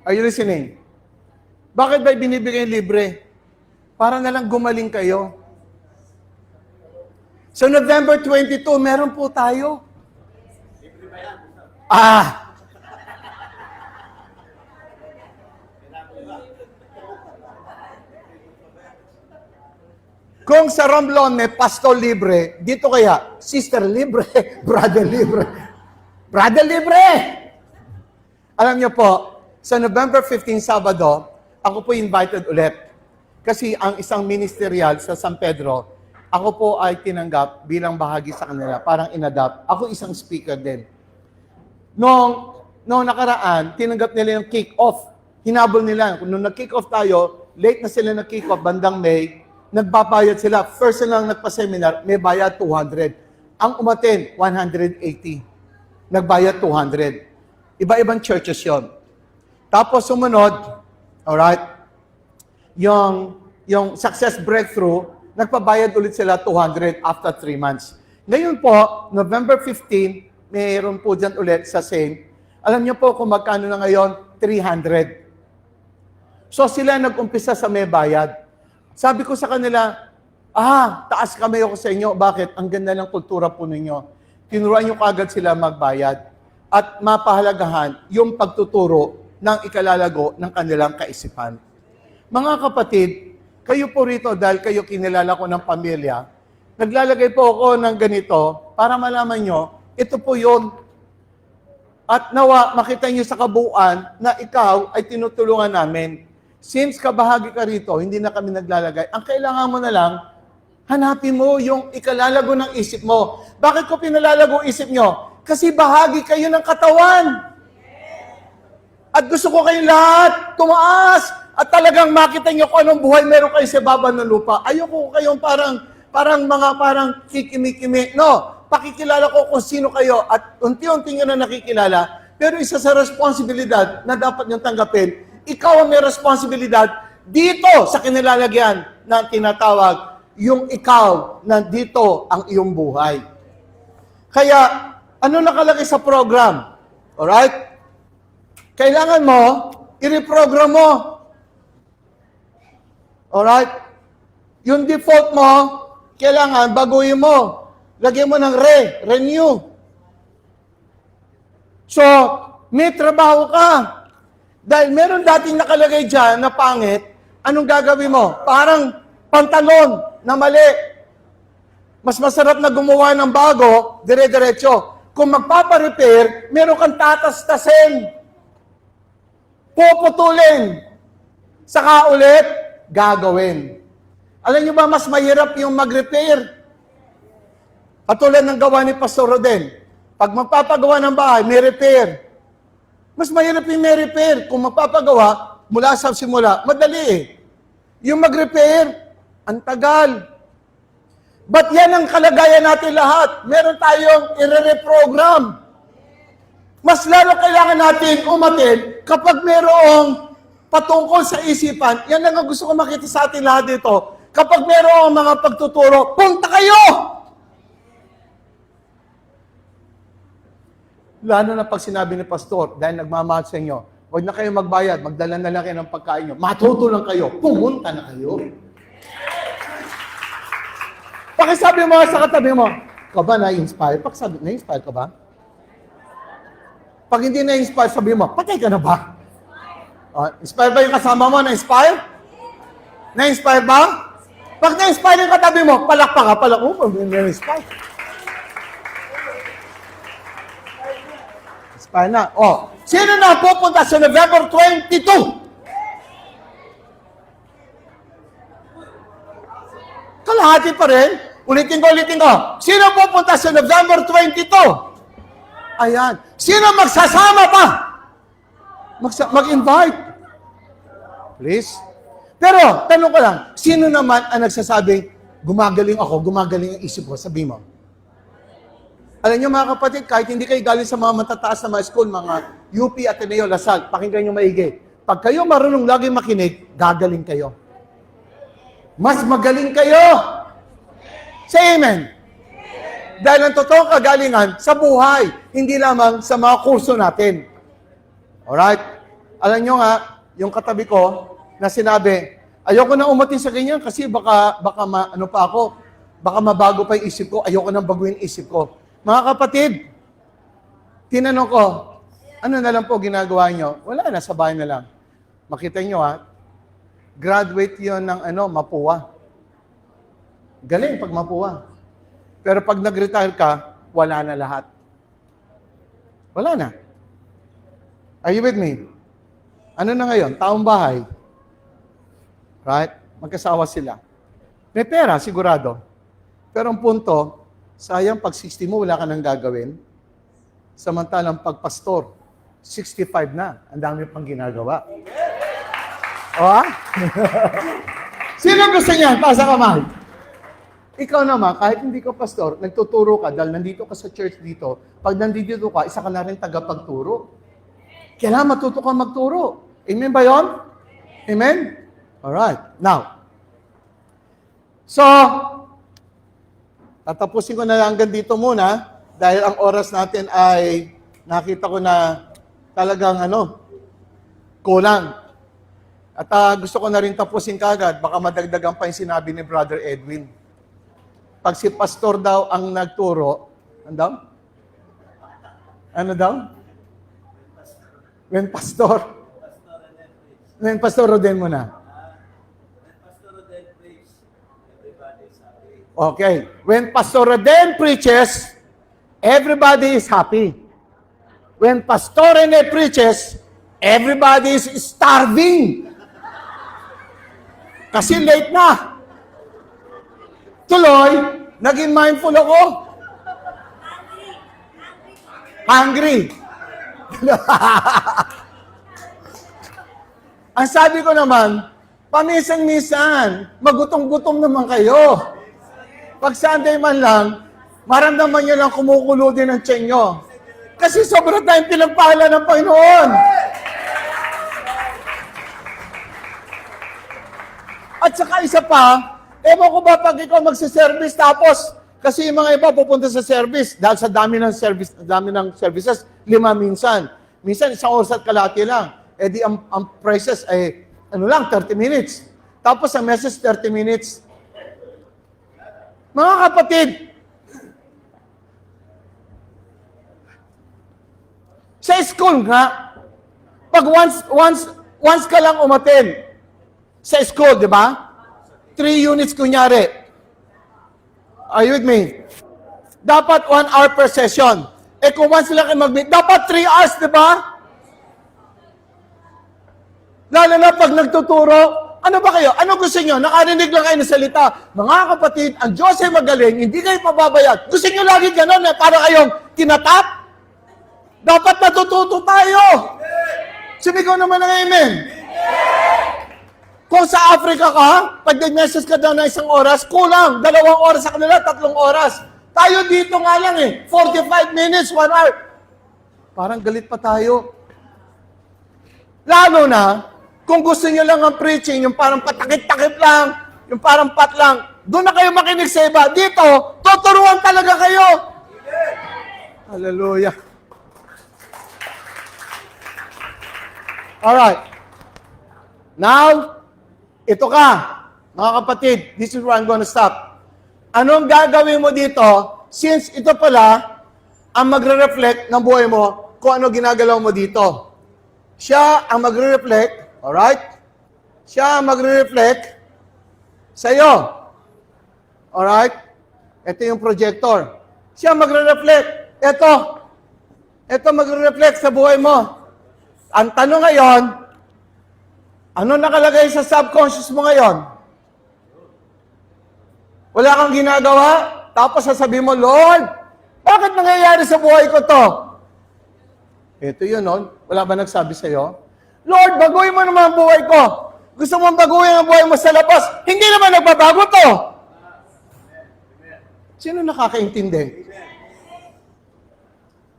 Are you listening? Bakit ba binibigay libre? Para na lang gumaling kayo. So November 22, meron po tayo. Kung sa Romblon may Pastor Libre, dito kaya, Sister Libre, Brother Libre. Brother Libre! Alam niyo po, sa November 15, Sabado, ako po invited ulit. Kasi ang isang ministerial sa San Pedro, ako po ay tinanggap bilang bahagi sa kanila, parang inadapt. Ako isang speaker din. Noong nakaraan, tinanggap nila yung kick-off. Hinabol nila. Nung nag-kick-off tayo, late na sila nag-kick off, bandang May, nagbabayad sila. First na lang nagpa-seminar, may bayad 200. Ang umaten, 180. Nagbayad 200. Iba-ibang churches yon. Tapos sumunod, alright, yung Success Breakthrough, nagpabayad ulit sila 200 after 3 months. Ngayon po, November 15, mayroon po dyan ulit sa same. Alam niyo po kung magkano na ngayon? 300. So sila nag-umpisa sa may bayad. Sabi ko sa kanila, taas kami ako sa inyo. Bakit? Ang ganda ng kultura po ninyo. Tinuruan nyo kagad sila magbayad. At mapahalagahan yung pagtuturo ng ikalalago ng kanilang kaisipan. Mga kapatid, kayo po rito dahil kayo kinilala ko ng pamilya, naglalagay po ako ng ganito para malaman nyo, ito po yun. At nawa, makita nyo sa kabuuan na ikaw ay tinutulungan namin. Since kabahagi ka rito, hindi na kami naglalagay. Ang kailangan mo na lang, hanapin mo yung ikalalago ng isip mo. Bakit ko pinalalago isip nyo? Kasi bahagi kayo ng katawan. At gusto ko kayong lahat tumaas at talagang makita nyo kung anong buhay meron kayo sa baba ng lupa. Ayoko kayong parang kikimi-kimi. No, pakikilala ko kung sino kayo at unti-unti nyo na nakikilala. Pero isa sa responsibilidad na dapat nyo tanggapin, ikaw ang may responsibilidad dito sa kinilalagyan na tinatawag yung ikaw na dito ang iyong buhay. Kaya, ano nakalagay sa program? Alright? Kailangan mo, i-reprogram mo. Alright? Yung default mo, kailangan baguhin mo. Lagyan mo ng renew. So, may trabaho ka. Dahil meron dating nakalagay dyan na pangit, anong gagawin mo? Parang pantalon na mali. Mas masarap na gumawa ng bago, dire-diretso. Kung magpaparepair, meron kang tatas-tasin. Puputulin. Saka ulit, gagawin. Alam niyo ba, mas mahirap yung mag-repair. Katulad ng gawa ni Pastor Rodel. Pag magpapagawa ng bahay, may repair. Mas mahirap yung may repair. Kung magpapagawa, mula sa simula, madali eh. Yung mag-repair, ang tagal. But yan ang kalagayan natin lahat. Meron tayong i-reprogram. Mas lalo kailangan natin umatin kapag merong patungkol sa isipan. Yan lang ang gusto ko makita sa atin lahat dito. Kapag merong mga pagtuturo, punta kayo! Lalo na pag sinabi ni Pastor, dahil nagmamahal sa inyo, huwag na kayo magbayad, magdala na lang kayo ng pagkain nyo. Matuto lang kayo, pumunta na kayo. Pakisabi mo sa katabi mo, ka ba na-inspire? Pakisabi, na-inspire ka ba? Pag hindi na-inspire, sabi mo, patay ka na ba? Inspire ba yung kasama mo? Na-inspire? Na-inspire ba? Pag na-inspire yung katabi mo, palakpak ka, palakpak mo, na-inspire. Inspire na. Sino na pupunta sa November 22? Kalahati pa rin. Ulitin ko. Sino pupunta sa November 22? Ayan. Sino magsasama pa? Mag-invite. Please. Pero, tanong ko lang, sino naman ang nagsasabing, gumagaling ang isip ko? Sabi mo. Alam niyo mga kapatid, kahit hindi kayo galing sa mga matataas na mga school, mga UP, Ateneo, Lasal, pakinggan niyo maigi. Pag kayo marunong lagi makinig, gagaling kayo. Mas magaling kayo. Say amen. Dahil ang totoong kagalingan sa buhay, hindi lamang sa mga kurso natin. Alright? Alam niyo nga, yung katabi ko, na sinabi, ayoko na umatin sa ganyan kasi baka mabago pa yung isip ko, ayoko nang baguhin isip ko. Mga kapatid, tinanong ko, ano na lang po ginagawa nyo? Wala na, sa bahay na lang. Makita nyo graduate yon ng Mapua. Galing pag Mapua. Pero pag nag-retire ka, wala na lahat. Wala na. Are you with me? Ano na ngayon? Taong bahay. Right? Magkasawa sila. May pera, sigurado. Pero ang punto, sayang pag 60 mo, wala ka nang gagawin. Samantalang pag pastor, 65 na. Ang dami pang ginagawa. O, ha? Sino gusto niyan? Taas ang kamay. Ikaw naman, kahit hindi ka pastor, nagtuturo ka dahil nandito ka sa church dito. Pag nandito ka, isa ka na rin tagapagturo. Kailangan matuto ka magturo. Amen ba yon? Amen? Alright. Now, so, tatapusin ko na lang hanggang dito muna dahil ang oras natin ay nakita ko na talagang kulang. At gusto ko na rin tapusin kagad, baka madagdagan pa yung sinabi ni Brother Edwin. Pag si pastor daw ang nagturo, ano daw? Ano daw? When pastor Roden mo na. Okay. When Pastor Roden preaches, everybody is happy. When Pastor Rene preaches, everybody is starving. Kasi late na. Tuloy, naging mindful ako. Hungry. Ang sabi ko naman, pamisan-misan, magutom-gutom naman kayo. Pag Sunday man lang, maramdaman nyo lang kumukulo din ang tiyan nyo. Kasi sobrang tayong pinagpala ng Panginoon. At saka isa pa, ewan ko ba pag ikaw magsiservice tapos, kasi yung mga iba pupunta sa service, dahil sa dami ng services, 5 minsan. Minsan, isang oras at kalahati lang. Eh di ang prices ay, 30 minutes. Tapos ang message, 30 minutes. Mga kapatid, sa school nga, pag once ka lang umattend sa school, di ba? 3 units kunyari. Are you with me? Dapat 1 hour per session. Eh kung once lang kayo mag-meet, dapat 3 hours, di ba? Lalo na pag nagtuturo, ano ba kayo? Ano gusto nyo? Nakarinig lang kayo ng salita. Mga kapatid, ang Diyos ay magaling, hindi kayo pababayad. Gusto nyo lagi gano'n para kayong tinatap? Dapat natututo tayo. Sumigaw naman ng amen. Kung sa Africa ka, pag nag-message ka daw na 1 oras, kulang. 2 oras sa kanila, 3 oras. Tayo dito nga lang 45 minutes, 1 hour. Parang galit pa tayo. Lalo na, kung gusto nyo lang ang preaching, yung parang patakip-takip lang, yung parang pat lang, doon na kayo makinig sa iba. Dito, tuturuan talaga kayo. Hallelujah. Alright. Now, ito ka, mga kapatid, this is where I'm gonna stop. Anong gagawin mo dito, since ito pala, ang magre-reflect ng buhay mo kung ano ginagalaw mo dito. Siya ang magre-reflect, alright? Siya ang magre-reflect sa iyo. Alright? Ito yung projector. Siya ang magre-reflect. Ito magre-reflect sa buhay mo. Ang tanong ngayon, ano nakalagay sa subconscious mo ngayon? Wala kang ginagawa, tapos sasabihin mo, Lord, bakit nangyayari sa buhay ko to? Ito yun, no? Wala ba nagsabi sa'yo? Lord, baguhin mo naman ang buhay ko. Gusto mong baguhin ang buhay mo sa labas. Hindi naman nagbabago to. Sino nakakaintindi?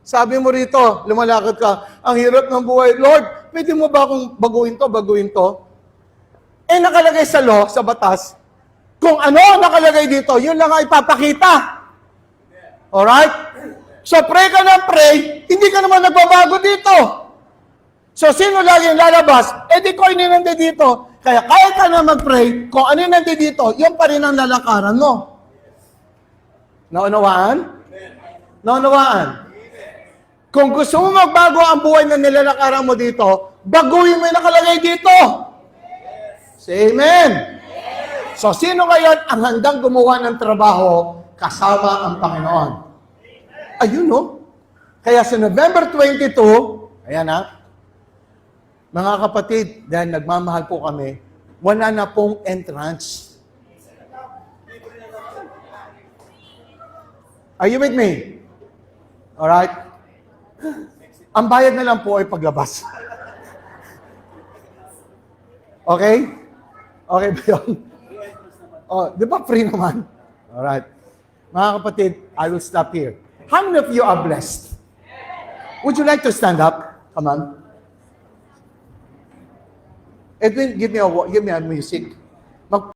Sabi mo rito, lumalakad ka, ang hirap ng buhay. Lord, pwede mo ba akong baguhin to? Eh, nakalagay sa law, sa batas, kung ano nakalagay dito, yun lang ang ipapakita. Alright? So, pray ka ng pray, hindi ka naman nagbabago dito. So, sino lagi yung lalabas? Eh, di ko ininandi dito. Kaya, kahit ka na mag-pray, kung ano yung nandi dito, yun pa rin ang lalakaran mo. Naunawaan? Naunawaan? Kung gusto mo magbago ang buhay na nilalakaran mo dito, baguhin mo yung nakalagay dito. Say amen. So, sino ngayon ang handang gumawa ng trabaho kasama ang Panginoon? Ayun, no? Kaya sa November 22, ayan mga kapatid, dahil nagmamahal po kami, wala na pong entrance. Are you with me? Alright? Ang bayad na lang po ay paglabas. Okay? Okay ba yun? Oh, di ba free naman? Alright. Mga kapatid, I will stop here. How many of you are blessed? Would you like to stand up? Come on. Edwin, give me a music.